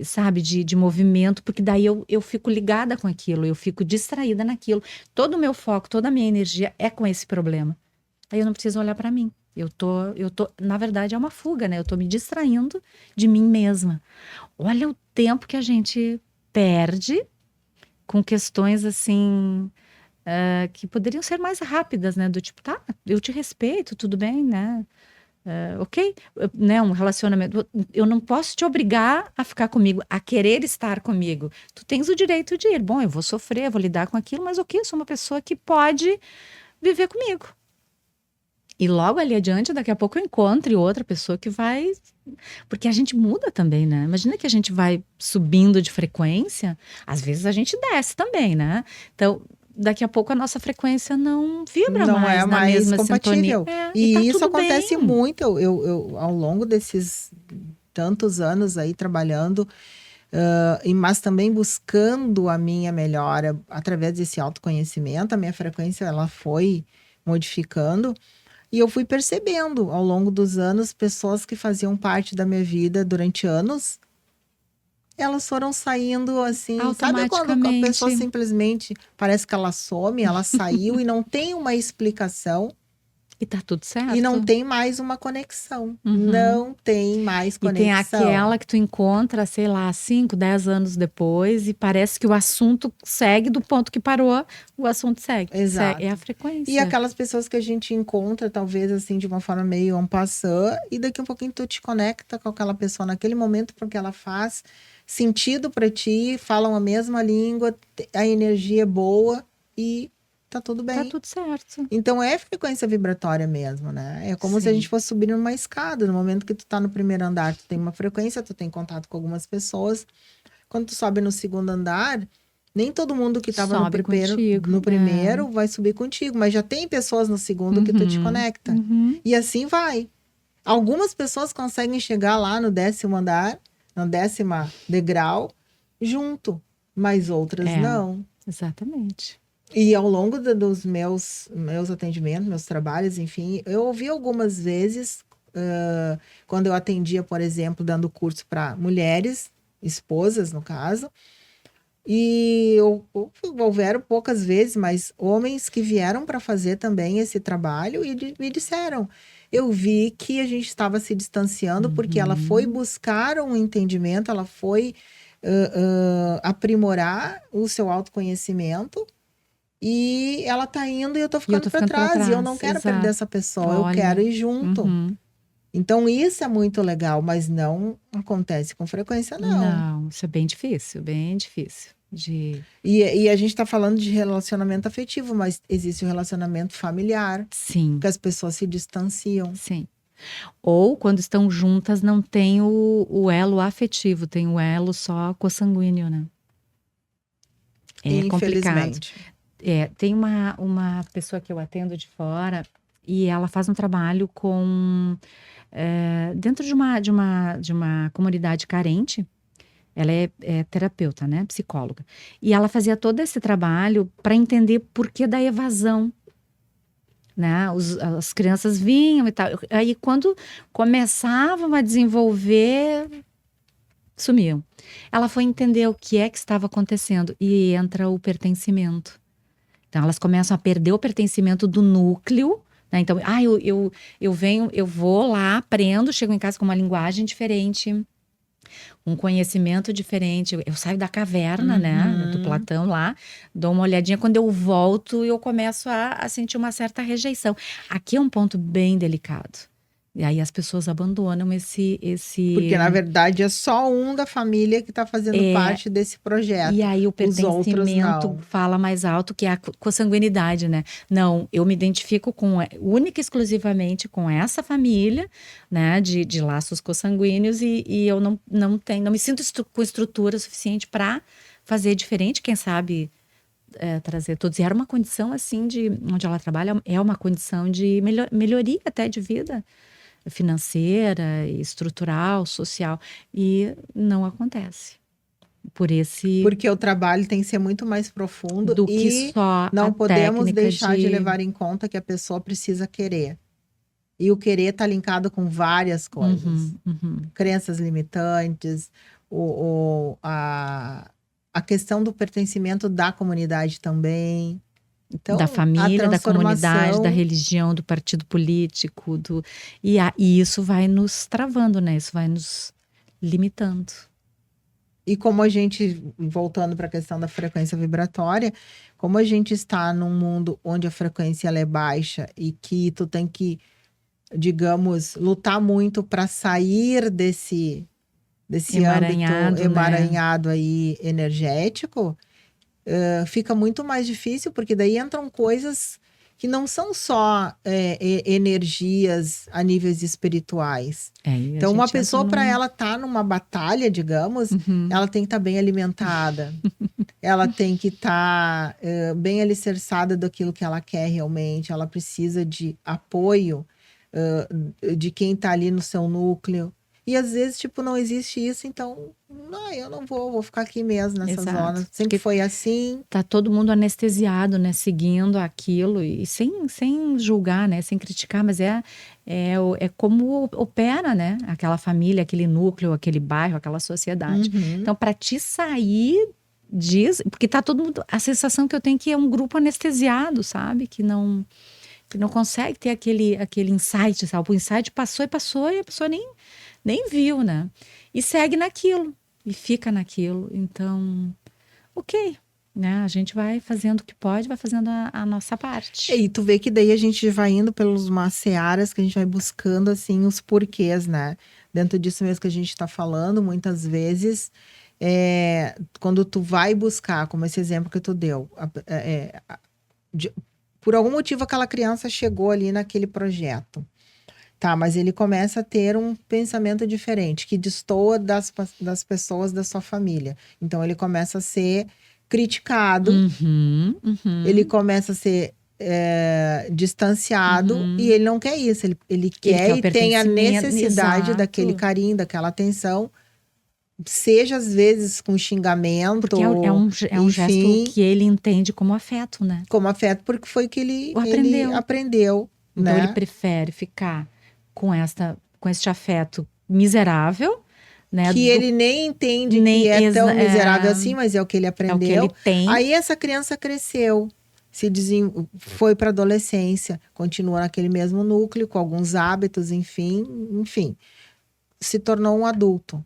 sabe, de movimento, porque daí eu fico ligada com aquilo, eu fico distraída naquilo. Todo o meu foco, toda a minha energia é com esse problema. Aí eu não preciso olhar para mim. Eu tô, na verdade, é uma fuga, né? Eu tô me distraindo de mim mesma. Olha o tempo que a gente perde com questões assim, que poderiam ser mais rápidas, né? Do tipo, tá, eu te respeito, tudo bem, né? Ok, né? Um relacionamento. Eu não posso te obrigar a ficar comigo, a querer estar comigo. Tu tens o direito de ir. Bom, eu vou sofrer, vou lidar com aquilo, mas ok, eu sou uma pessoa que pode viver comigo. E logo ali adiante, daqui a pouco eu encontre outra pessoa que vai. Porque a gente muda também, né? Imagina que a gente vai subindo de frequência, às vezes a gente desce também, né? Então, daqui a pouco a nossa frequência não vibra Não mais é na mais mesma sintonia. compatível. E tá E isso tudo acontece bem. muito. Eu, ao longo desses tantos anos aí trabalhando, mas também buscando a minha melhora através desse autoconhecimento, a minha frequência ela foi modificando. E eu fui percebendo ao longo dos anos pessoas que faziam parte da minha vida durante anos, elas foram saindo assim, sabe quando a pessoa Automaticamente. simplesmente parece que ela some, ela saiu e não tem uma explicação E tá tudo certo. e não tem mais uma conexão. Uhum. Não tem mais E tem conexão. aquela que tu encontra, sei lá, 5, 10 anos depois e parece que o assunto segue do ponto que parou, o assunto segue. Exato. É a frequência. E aquelas pessoas que a gente encontra, talvez assim, de uma forma meio en passant, e daqui a pouquinho tu te conecta com aquela pessoa naquele momento, porque ela faz sentido para ti, falam a mesma língua, a energia é boa e tá tudo bem. Tá tudo certo. Então é frequência vibratória mesmo, né? É como se a gente fosse subir numa escada. No momento que tu tá no primeiro andar, tu tem uma frequência, tu tem contato com algumas pessoas. Quando tu sobe no segundo andar, nem todo mundo que estava no primeiro vai subir contigo, mas já tem pessoas no segundo que tu te conecta. E assim vai. Algumas pessoas conseguem chegar lá no 10º andar, no 10º degrau, junto, mas outras não. Exatamente. E ao longo dos meus atendimentos, meus trabalhos, enfim, eu ouvi algumas vezes, quando eu atendia, por exemplo, dando curso para mulheres, esposas, no caso, e houveram poucas vezes, mas homens que vieram para fazer também esse trabalho e me disseram, eu vi que a gente estava se distanciando porque ela foi buscar um entendimento, ela foi aprimorar o seu autoconhecimento e ela tá indo e eu tô ficando para trás. E eu não quero perder essa pessoa, eu quero ir junto. Então, isso é muito legal, mas não acontece com frequência, não. Não, isso é bem difícil, bem difícil. E a gente tá falando de relacionamento afetivo, mas existe o relacionamento familiar, Sim, que as pessoas se distanciam. sim. Ou quando estão juntas não tem o elo afetivo, tem o elo só consanguíneo, né? É complicado. Infelizmente. Tem uma pessoa que eu atendo de fora e ela faz um trabalho com dentro de uma comunidade carente. Ela é terapeuta, né? Psicóloga. E ela fazia todo esse trabalho para entender por que da evasão, né? As crianças vinham e tal. Aí, quando começavam a desenvolver, sumiam. Ela foi entender o que é que estava acontecendo e entra o pertencimento. Então, elas começam a perder o pertencimento do núcleo, né? Então, eu venho, eu vou lá, aprendo, chego em casa com uma linguagem diferente, um conhecimento diferente. Eu saio da caverna, né, do Platão lá, dou uma olhadinha. Quando eu volto, eu começo a sentir uma certa rejeição. Aqui é um ponto bem delicado. E aí as pessoas abandonam esse... Porque, na verdade, é só um da família que está fazendo parte desse projeto. E aí o Os outros pertencimento não. fala mais alto que a consanguinidade, né? Não, eu me identifico única e exclusivamente com essa família, né? De laços consanguíneos e eu não me sinto com estrutura suficiente para fazer diferente, quem sabe trazer todos. E era uma condição assim onde ela trabalha, é uma condição de melhoria até de vida financeira, estrutural, social, e não acontece. Porque o trabalho tem que ser muito mais profundo Do que e só não a podemos técnica deixar de levar em conta que a pessoa precisa querer. E o querer está linkado com várias coisas. Crenças limitantes, a questão do pertencimento da comunidade também. Então, da família, da comunidade, da transformação. religião, do partido político, e isso vai nos travando, né? Isso vai nos limitando. E como a gente, voltando para a questão da frequência vibratória, como a gente está num mundo onde a frequência ela é baixa e que tu tem que, digamos, lutar muito para sair desse Emaranhado, âmbito emaranhado aí energético, fica muito mais difícil, porque daí entram coisas que não são só energias a níveis espirituais. Então, uma pessoa, para ela estar numa batalha, digamos, ela tem que estar bem alimentada, ela tem que estar bem alicerçada daquilo que ela quer realmente, ela precisa de apoio de quem está ali no seu núcleo. E às vezes, tipo, não existe isso, então, não, eu não vou ficar aqui mesmo nessa zona. Sempre Porque foi assim. tá todo mundo anestesiado, né? Seguindo aquilo e sem julgar, né? Sem criticar, mas é como opera, né? Aquela família, aquele núcleo, aquele bairro, aquela sociedade. Então, para te sair porque tá todo mundo, a sensação que eu tenho é que é um grupo anestesiado, sabe? Que não consegue ter aquele insight, sabe? O insight passou e a pessoa nem viu, né? E segue naquilo, e fica naquilo. Então, ok, né? A gente vai fazendo o que pode, vai fazendo a nossa parte. E tu vê que daí a gente vai indo pelos umas searas que a gente vai buscando, assim, os porquês, né? Dentro disso mesmo que a gente tá falando, muitas vezes, quando tu vai buscar, como esse exemplo que tu deu, por algum motivo aquela criança chegou ali naquele projeto. Tá, mas ele começa a ter um pensamento diferente, que destoa das pessoas da sua família. Então, ele começa a ser criticado, ele começa a ser distanciado, e ele não quer isso. Ele quer e tem a necessidade daquele carinho, daquela atenção, seja às vezes com xingamento. Porque é um gesto que ele entende como afeto, né? Como afeto, porque foi que ele aprendeu. Então, né? ele prefere ficar com este afeto miserável, né? Que ele nem entende que é tão miserável assim, mas é o que ele aprendeu. É o que ele tem. Aí essa criança cresceu, foi para adolescência, continua naquele mesmo núcleo, com alguns hábitos, enfim, se tornou um adulto.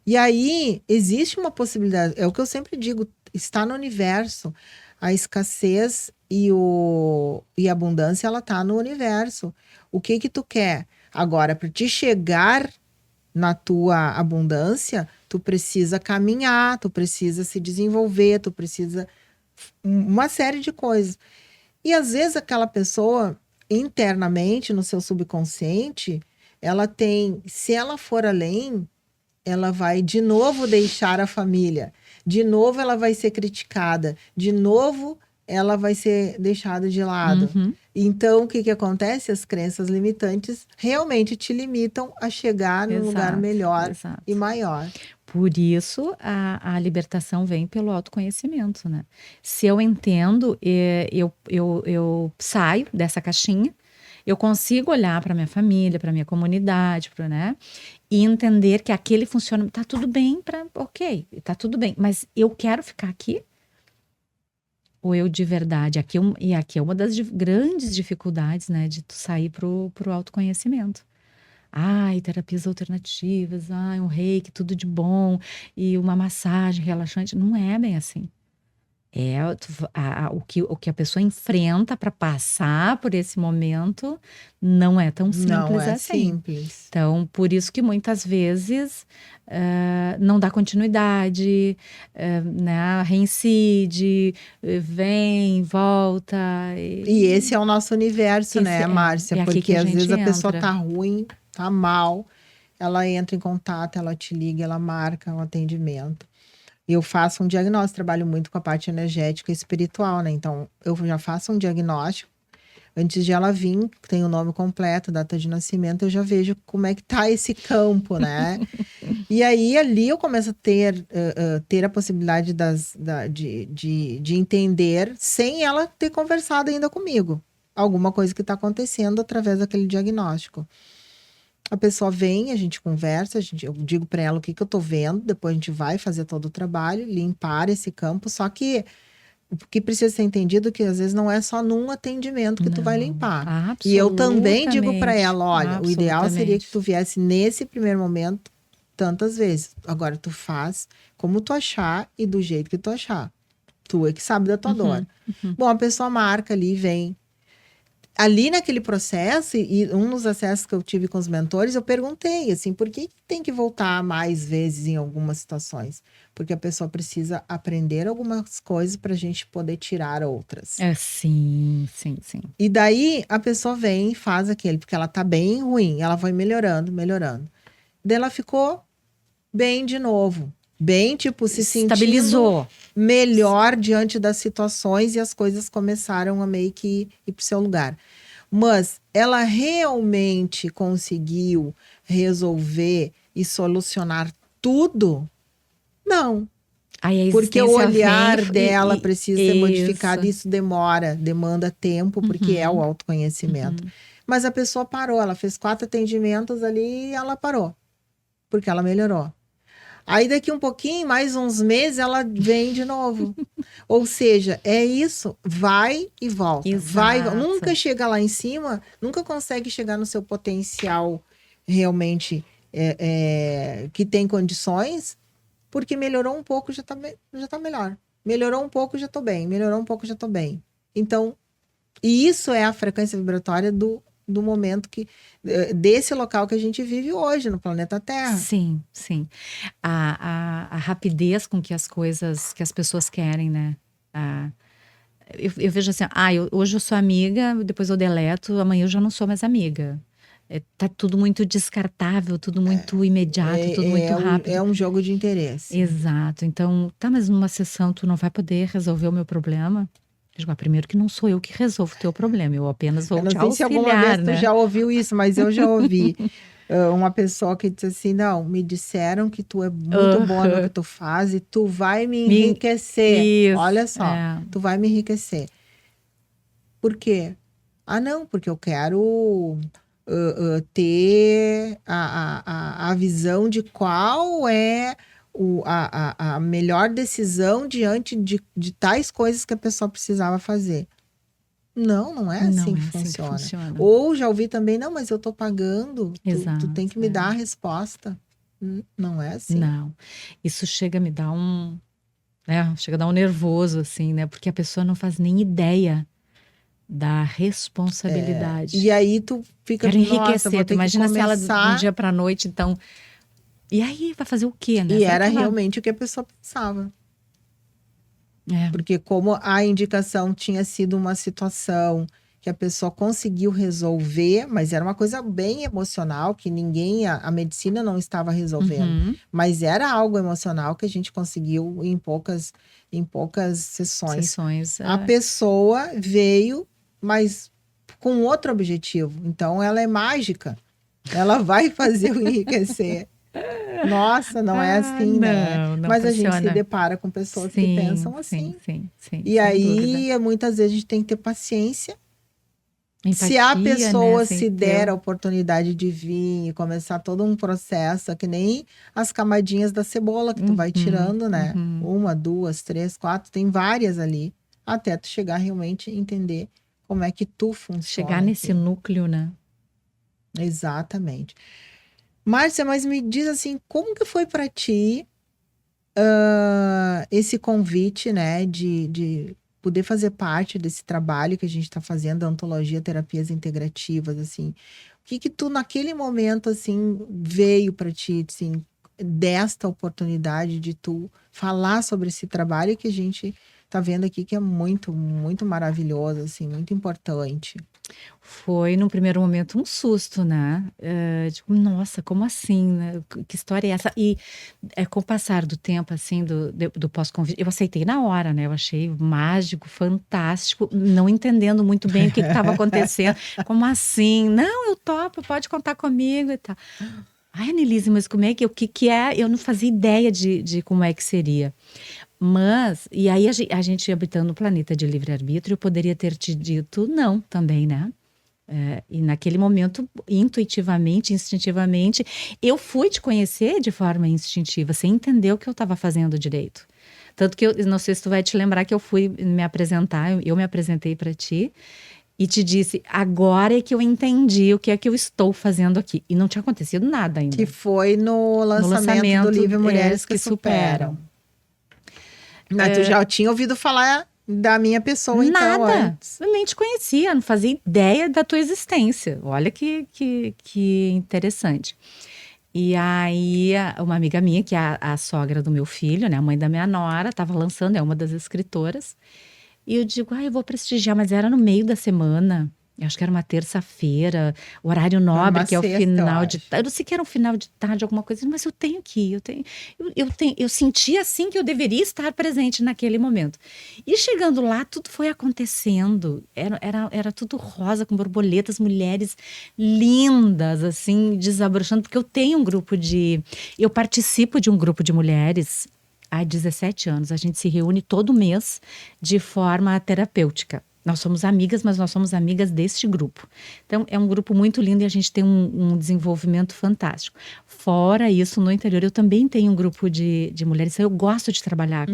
E aí existe uma possibilidade, é o que eu sempre digo, está no universo. A escassez e a abundância, ela está no universo. O que tu quer? Agora, para te chegar na tua abundância, tu precisa caminhar, tu precisa se desenvolver, tu precisa uma série de coisas. E às vezes aquela pessoa, internamente, no seu subconsciente, ela tem, se ela for além, ela vai de novo deixar a família, de novo ela vai ser criticada, de novo ela vai ser deixada de lado. Uhum. Então, o que que acontece? As crenças limitantes realmente te limitam a chegar num lugar Exato, melhor e exato. maior. Por isso, a libertação vem pelo autoconhecimento, né? Se eu entendo, eu saio dessa caixinha, eu consigo olhar para minha família, para minha comunidade, né? E entender que aquele funciona, tá tudo bem, ok, tá tudo bem, mas eu quero ficar aqui? Ou eu de verdade? E aqui é uma das grandes dificuldades, né? De tu sair pro autoconhecimento. Ai, terapias alternativas, ai, um reiki, tudo de bom, e uma massagem relaxante. Não é bem assim. O que a pessoa enfrenta para passar por esse momento não é tão Não simples é assim. simples. Então, por isso que muitas vezes não dá continuidade, né? Reincide, vem, volta. E esse é o nosso universo, né, Márcia? É aqui que Porque a às vezes gente a pessoa entra. tá ruim, tá mal, ela entra em contato, ela te liga, ela marca um atendimento. Eu faço um diagnóstico, trabalho muito com a parte energética e espiritual, né? Então, eu já faço um diagnóstico. Antes de ela vir, tem o nome completo, data de nascimento, eu já vejo como é que tá esse campo, né? E aí, ali eu começo a ter a possibilidade de entender, sem ela ter conversado ainda comigo, alguma coisa que está acontecendo através daquele diagnóstico. A pessoa vem, a gente conversa, eu digo para ela o que eu tô vendo, depois a gente vai fazer todo o trabalho, limpar esse campo, só que o que precisa ser entendido é que às vezes não é só num atendimento que tu vai Não, limpar. E eu também digo para absolutamente, ela, olha, o ideal seria que absolutamente. tu viesse nesse primeiro momento tantas vezes. Agora tu faz como tu achar e do jeito que tu achar. Tu é que sabe da tua dor. Uhum. Bom, a pessoa marca ali, vem. Ali naquele processo, e um dos acessos que eu tive com os mentores, eu perguntei, assim, por que tem que voltar mais vezes em algumas situações? Porque a pessoa precisa aprender algumas coisas para a gente poder tirar outras. Sim, sim, sim. E daí a pessoa vem e faz aquele, porque ela tá bem ruim, ela vai melhorando, melhorando. Daí ela ficou bem de novo. Bem, tipo, se sentindo Estabilizou. melhor diante das situações e as coisas começaram a meio que ir pro seu lugar. Mas ela realmente conseguiu resolver e solucionar tudo? Não. Aí a Porque o existência vem olhar dela precisa ser modificado, isso. isso demanda tempo, porque é o autoconhecimento. Mas a pessoa parou, ela fez 4 atendimentos ali e ela parou, porque ela melhorou. Aí daqui um pouquinho, mais uns meses, ela vem de novo. Ou seja, é isso, vai e volta. Vai, Exato. nunca chega lá em cima, nunca consegue chegar no seu potencial realmente que tem condições, porque melhorou um pouco, já tá melhor. Melhorou um pouco, já tô bem. Melhorou um pouco, já tô bem. Então, e isso é a frequência vibratória do momento desse local que a gente vive hoje no planeta Terra. Sim, sim. A rapidez com que as pessoas querem, né? Eu vejo assim, hoje eu sou amiga, depois eu deleto, amanhã eu já não sou mais amiga. Tá tudo muito descartável, tudo muito imediato, tudo muito rápido. É um jogo de interesse. Exato. Então, mas numa sessão tu não vai poder resolver o meu problema? Primeiro que não sou eu que resolvo o teu problema, eu apenas vou Eu não te sei se alguma vez auxiliar, tu né? já ouviu isso, mas eu já ouvi uma pessoa que disse assim, não, me disseram que tu é muito boa no que tu faz e tu vai me enriquecer. Isso, Olha só, tu vai me enriquecer. Por quê? Ah, não, porque eu quero ter a visão de qual é a melhor decisão diante de tais coisas que a pessoa precisava fazer. Não, não é assim Não que é assim que funciona. funciona. Ou já ouvi também, não, mas eu tô pagando, tu tem que me Exato, dar a resposta. Não é assim. Não. Isso chega a me dar chega a dar um nervoso, assim, né? Porque a pessoa não faz nem ideia da responsabilidade. E aí tu fica, Quero nossa, enriquecer. vou Tu ter que imagina se ela começar. do dia pra noite, então. E aí, vai fazer o quê, né? E Será era que ela- realmente o que a pessoa pensava. É. Porque como a indicação tinha sido uma situação que a pessoa conseguiu resolver, mas era uma coisa bem emocional, que ninguém, a medicina não estava resolvendo. Uhum. Mas era algo emocional que a gente conseguiu em poucas sessões. Sessões. A pessoa veio, mas com outro objetivo. Então, ela é mágica. Ela vai fazer o enriquecer. Nossa, não é assim, né? Não Mas a gente se funciona. depara com pessoas que Sim, pensam sim, assim. sim, sim, E sem dúvida. aí, muitas vezes, a gente tem que ter paciência. Se a Empatia, né? pessoa Sem se der ter. a oportunidade de vir e começar todo um processo, é que nem as camadinhas da cebola que tu vai Uhum, tirando, né? uhum. 1, 2, 3, 4, tem várias ali, até tu chegar realmente a entender como é que tu Chegar funciona nesse aqui. núcleo, né? Exatamente. Márcia, mas me diz assim, como que foi para ti esse convite, né, de poder fazer parte desse trabalho que a gente está fazendo, da Ontologia Terapias Integrativas, assim, o que que tu naquele momento, assim, veio para ti, assim, desta oportunidade de tu falar sobre esse trabalho que a gente tá vendo aqui, que é muito, muito maravilhoso, assim, muito importante. Foi, num primeiro momento, um susto, né? Tipo, nossa, como assim, né? Que história é essa? E com o passar do tempo, assim, do pós-convite, eu aceitei na hora, né? Eu achei mágico, fantástico, não entendendo muito bem o que estava acontecendo. Como assim? Não, eu topo, pode contar comigo e tal. Ai, Annelise, mas como é que, o que que é? Eu não fazia ideia de como é que seria. Mas, e aí a gente habitando no planeta de livre-arbítrio, eu poderia ter te dito não também, né? E naquele momento, intuitivamente, instintivamente, eu fui te conhecer de forma instintiva, sem entender o que eu estava fazendo direito. Tanto que eu não sei se tu vai te lembrar que eu fui me apresentar, eu me apresentei para ti e te disse, agora é que eu entendi o que é que eu estou fazendo aqui. E não tinha acontecido nada Que ainda. foi no No lançamento do lançamento, livro Mulheres que Superam. Mas tu já tinha ouvido falar da minha pessoa, então, Nada. antes. Eu nem te conhecia, não fazia ideia da tua existência. Olha que interessante. E aí, uma amiga minha, que é a sogra do meu filho, né, a mãe da minha nora, estava lançando, é uma das escritoras. E eu digo, eu vou prestigiar, mas era no meio da semana. Eu acho que era uma terça-feira, horário Era nobre, uma que é o sexta, eu final de acho. tarde. Eu não sei que era um final de tarde, alguma coisa, mas eu tenho que ir, eu senti assim que eu deveria estar presente naquele momento. E chegando lá, tudo foi acontecendo. Era tudo rosa, com borboletas, mulheres lindas, assim, desabrochando, porque eu tenho um grupo de. Eu participo de um grupo de mulheres há 17 anos. A gente se reúne todo mês de forma terapêutica. Nós somos amigas, mas nós somos amigas deste grupo. Então, é um grupo muito lindo e a gente tem um desenvolvimento fantástico. Fora isso, no interior, eu também tenho um grupo de mulheres. Eu gosto de trabalhar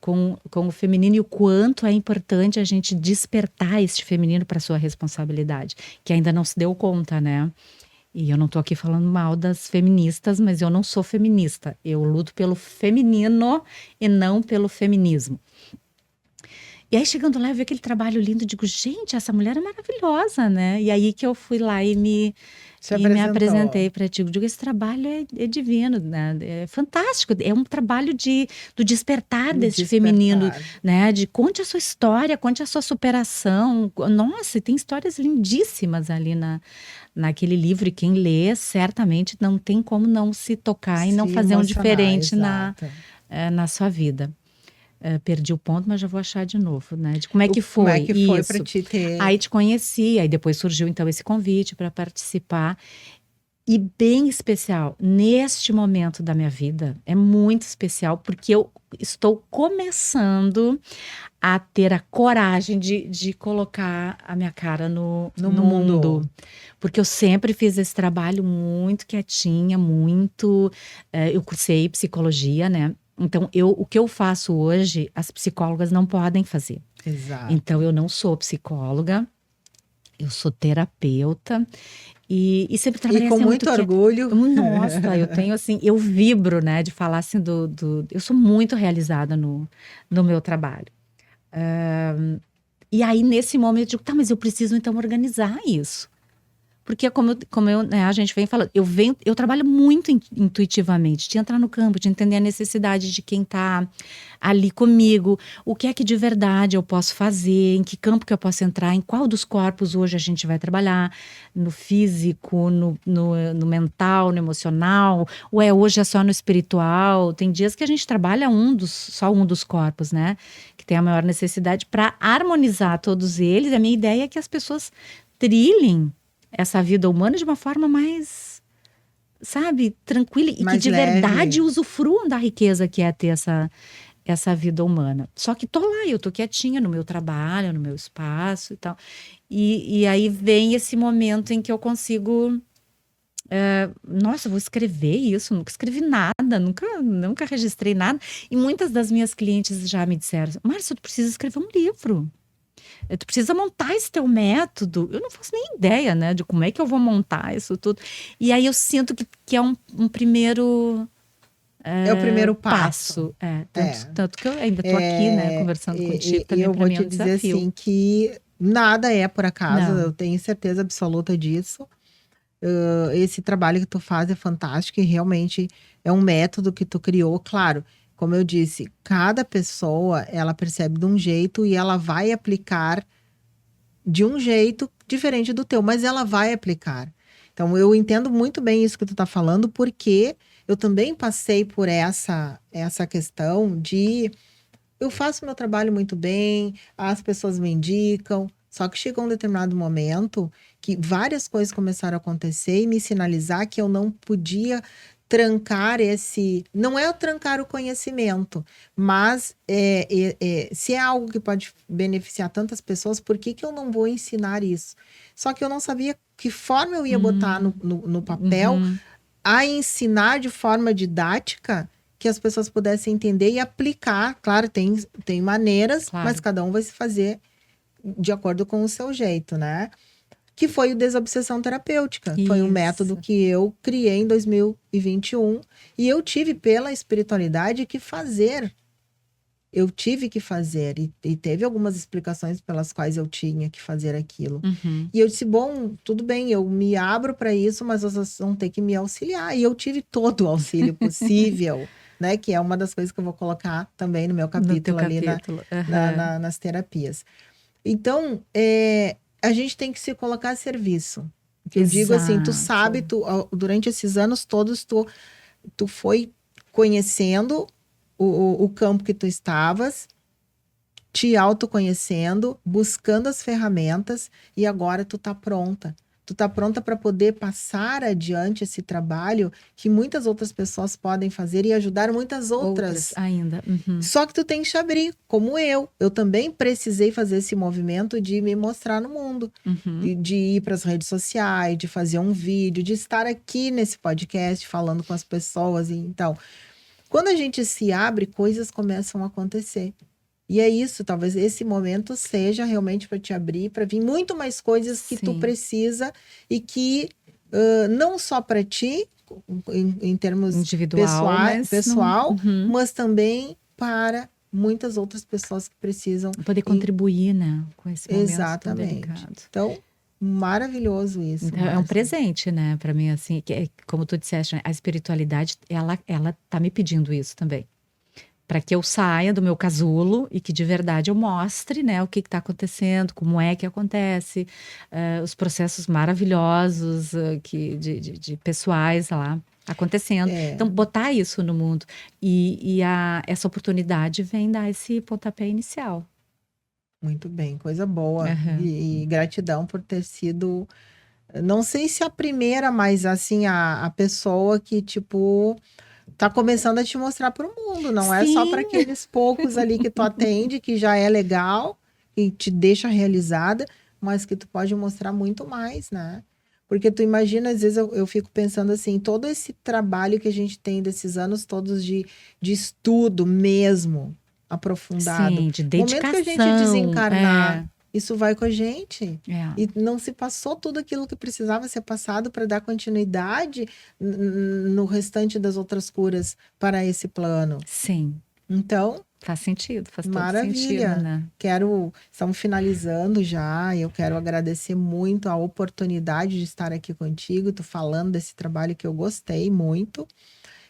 com o feminino e o quanto é importante a gente despertar este feminino para sua responsabilidade, que ainda não se deu conta, né? E eu não tô aqui falando mal das feministas, mas eu não sou feminista. Eu luto pelo feminino e não pelo feminismo. E aí, chegando lá, eu vi aquele trabalho lindo, digo, gente, essa mulher é maravilhosa, né? E aí que eu fui lá e me apresentei para ti. Digo, esse trabalho é divino, né? É fantástico. É um trabalho do despertar deste feminino, né? De conte a sua história, conte a sua superação. Nossa, tem histórias lindíssimas ali naquele livro, e quem lê, certamente não tem como não se tocar e não fazer um diferente na sua vida. Perdi o ponto, mas já vou achar de novo, né? De como é que foi? Como é que foi Isso. para ti ter... Aí te conheci, aí depois surgiu então esse convite para participar. E bem especial, neste momento da minha vida, é muito especial, porque eu estou começando a ter a coragem de colocar a minha cara no mundo. Porque eu sempre fiz esse trabalho muito quietinha, muito... eu cursei psicologia, né? Então, o que eu faço hoje, as psicólogas não podem fazer. Exato. Então, eu não sou psicóloga, eu sou terapeuta e sempre trabalhei e com assim, muito orgulho. Nossa, eu tenho assim, eu vibro, né, de falar assim eu sou muito realizada no meu trabalho. E aí, nesse momento, eu digo, tá, mas eu preciso então organizar isso. Porque né, a gente vem falando, eu trabalho muito intuitivamente, de entrar no campo, de entender a necessidade de quem está ali comigo, o que é que de verdade eu posso fazer, em que campo que eu posso entrar, em qual dos corpos hoje a gente vai trabalhar, no físico, no mental, no emocional, ou hoje é só no espiritual. Tem dias que a gente trabalha só um dos corpos, né? Que tem a maior necessidade para harmonizar todos eles. A minha ideia é que as pessoas trilhem essa vida humana de uma forma mais, sabe, tranquila e Mais que de leve. verdade usufruam da riqueza que é ter essa vida humana. Só que tô lá, eu tô quietinha no meu trabalho, no meu espaço e tal. E aí vem esse momento em que eu consigo... nossa, eu vou escrever isso, nunca escrevi nada, nunca registrei nada. E muitas das minhas clientes já me disseram, Márcia, tu precisa escrever um livro. Tu precisa montar esse teu método. Eu não faço nem ideia, né, de como é que eu vou montar isso tudo. E aí eu sinto que é um primeiro É o primeiro passo. Tanto que eu ainda estou aqui, né, conversando contigo também, eu para vou mim é te um dizer desafio. assim que nada é por acaso, Não. eu tenho certeza absoluta disso. Esse trabalho que tu faz é fantástico e realmente é um método que tu criou, claro. Como eu disse, cada pessoa ela percebe de um jeito e ela vai aplicar de um jeito diferente do teu, mas ela vai aplicar. Então eu entendo muito bem isso que tu tá falando, porque eu também passei por essa questão de eu faço meu trabalho muito bem, as pessoas me indicam, só que chegou um determinado momento que várias coisas começaram a acontecer e me sinalizar que eu não podia trancar não é o trancar o conhecimento, mas se é algo que pode beneficiar tantas pessoas, por que que eu não vou ensinar isso? Só que eu não sabia que forma eu ia botar no papel a ensinar de forma didática que as pessoas pudessem entender e aplicar. Claro, tem maneiras, Claro. mas cada um vai se fazer de acordo com o seu jeito, né? Que foi o Desobsessão Terapêutica. Foi um método que eu criei em 2021 e eu tive pela espiritualidade que fazer. Eu tive que fazer e teve algumas explicações pelas quais eu tinha que fazer aquilo. E eu disse, bom, tudo bem, eu me abro para isso, mas vocês vão ter que me auxiliar. E eu tive todo o auxílio possível, né? Que é uma das coisas que eu vou colocar também no meu capítulo ali nas terapias. Então, a gente tem que se colocar a serviço. Eu digo assim, tu sabe, durante esses anos todos, tu foi conhecendo o campo que tu estavas, te autoconhecendo, buscando as ferramentas e agora tu tá pronta. Tu tá pronta para poder passar adiante esse trabalho que muitas outras pessoas podem fazer e ajudar muitas outras ainda. Só que tu tem que te abrir, como eu. Eu também precisei fazer esse movimento de me mostrar no mundo, de ir para as redes sociais, de fazer um vídeo, de estar aqui nesse podcast falando com as pessoas. Então, quando a gente se abre, coisas começam a acontecer. E é isso, talvez esse momento seja realmente para te abrir, para vir muito mais coisas que tu precisa e que não só para ti, em termos pessoal, mas também para muitas outras pessoas que precisam. Poder contribuir, né, com esse momento. Exatamente. Tão delicado. Então, maravilhoso isso. Então, é um presente, né, para mim, assim, como tu disseste, a espiritualidade, ela tá me pedindo isso também. Para que eu saia do meu casulo e que de verdade eu mostre, né, o que está acontecendo, como é que acontece, os processos maravilhosos de pessoais lá acontecendo. Então, botar isso no mundo. E essa oportunidade vem dar esse pontapé inicial. Muito bem, coisa boa. E gratidão por ter sido, não sei se a primeira, mas assim, a pessoa que, tipo, tá começando a te mostrar para o mundo, não é só para aqueles poucos ali que tu atende, que já é legal e te deixa realizada, mas que tu pode mostrar muito mais, né? Porque tu imagina, às vezes eu fico pensando assim, todo esse trabalho que a gente tem desses anos todos de estudo mesmo, aprofundado. Sim, de dedicação. No momento que a gente desencarnar, isso vai com a gente. E não se passou tudo aquilo que precisava ser passado para dar continuidade no restante das outras curas para esse plano. Sim. Então, Faz sentido, faz todo maravilha. sentido, né? Estamos finalizando já. Eu quero agradecer muito a oportunidade de estar aqui contigo, tu falando desse trabalho que eu gostei muito.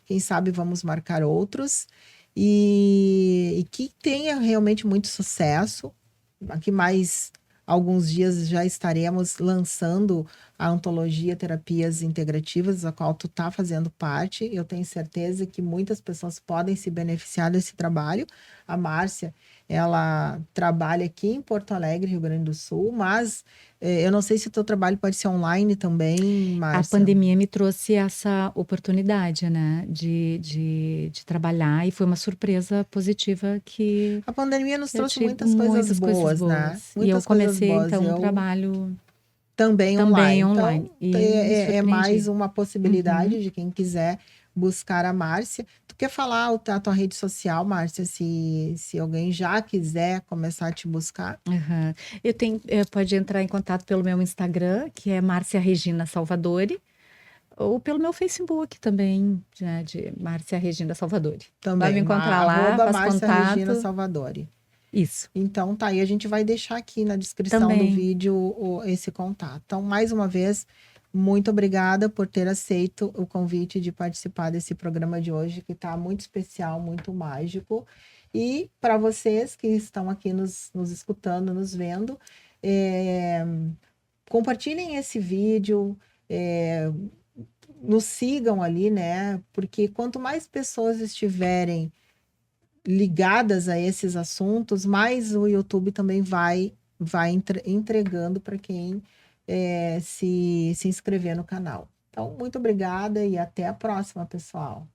Quem sabe vamos marcar outros. E que tenha realmente muito sucesso. Aqui mais alguns dias já estaremos lançando a antologia Terapias Integrativas, a qual tu está fazendo parte. Eu tenho certeza que muitas pessoas podem se beneficiar desse trabalho. A Márcia, ela trabalha aqui em Porto Alegre, Rio Grande do Sul, mas eu não sei se o teu trabalho pode ser online também, A Márcia. pandemia me trouxe essa oportunidade, né, de trabalhar, e foi uma surpresa positiva que A pandemia nos eu trouxe tive muitas coisas muitas coisas boas, né? boas. E eu Muitas coisas comecei, boas. então, um Eu trabalho também também online. online, Então, e me é mais surpreendi. uma possibilidade de quem quiser buscar a Márcia. Tu quer falar a tua rede social, Márcia, se alguém já quiser começar a te buscar? Aham. Pode entrar em contato pelo meu Instagram, que é Márcia Regina Salvadori, ou pelo meu Facebook também, né, de Márcia Regina Salvadori. Vai me Também, encontrar lá, arroba faz Márcia Regina contato. Salvadori. Isso, Então, tá aí, a gente vai deixar aqui na descrição do também. vídeo esse contato. Então, mais uma vez, muito obrigada por ter aceito o convite de participar desse programa de hoje, que está muito especial, muito mágico. E para vocês que estão aqui nos escutando, nos vendo, é, compartilhem esse vídeo, nos sigam ali, né? Porque quanto mais pessoas estiverem ligadas a esses assuntos, mais o YouTube também vai entregando para quem se inscrever no canal. Então, muito obrigada e até a próxima, pessoal.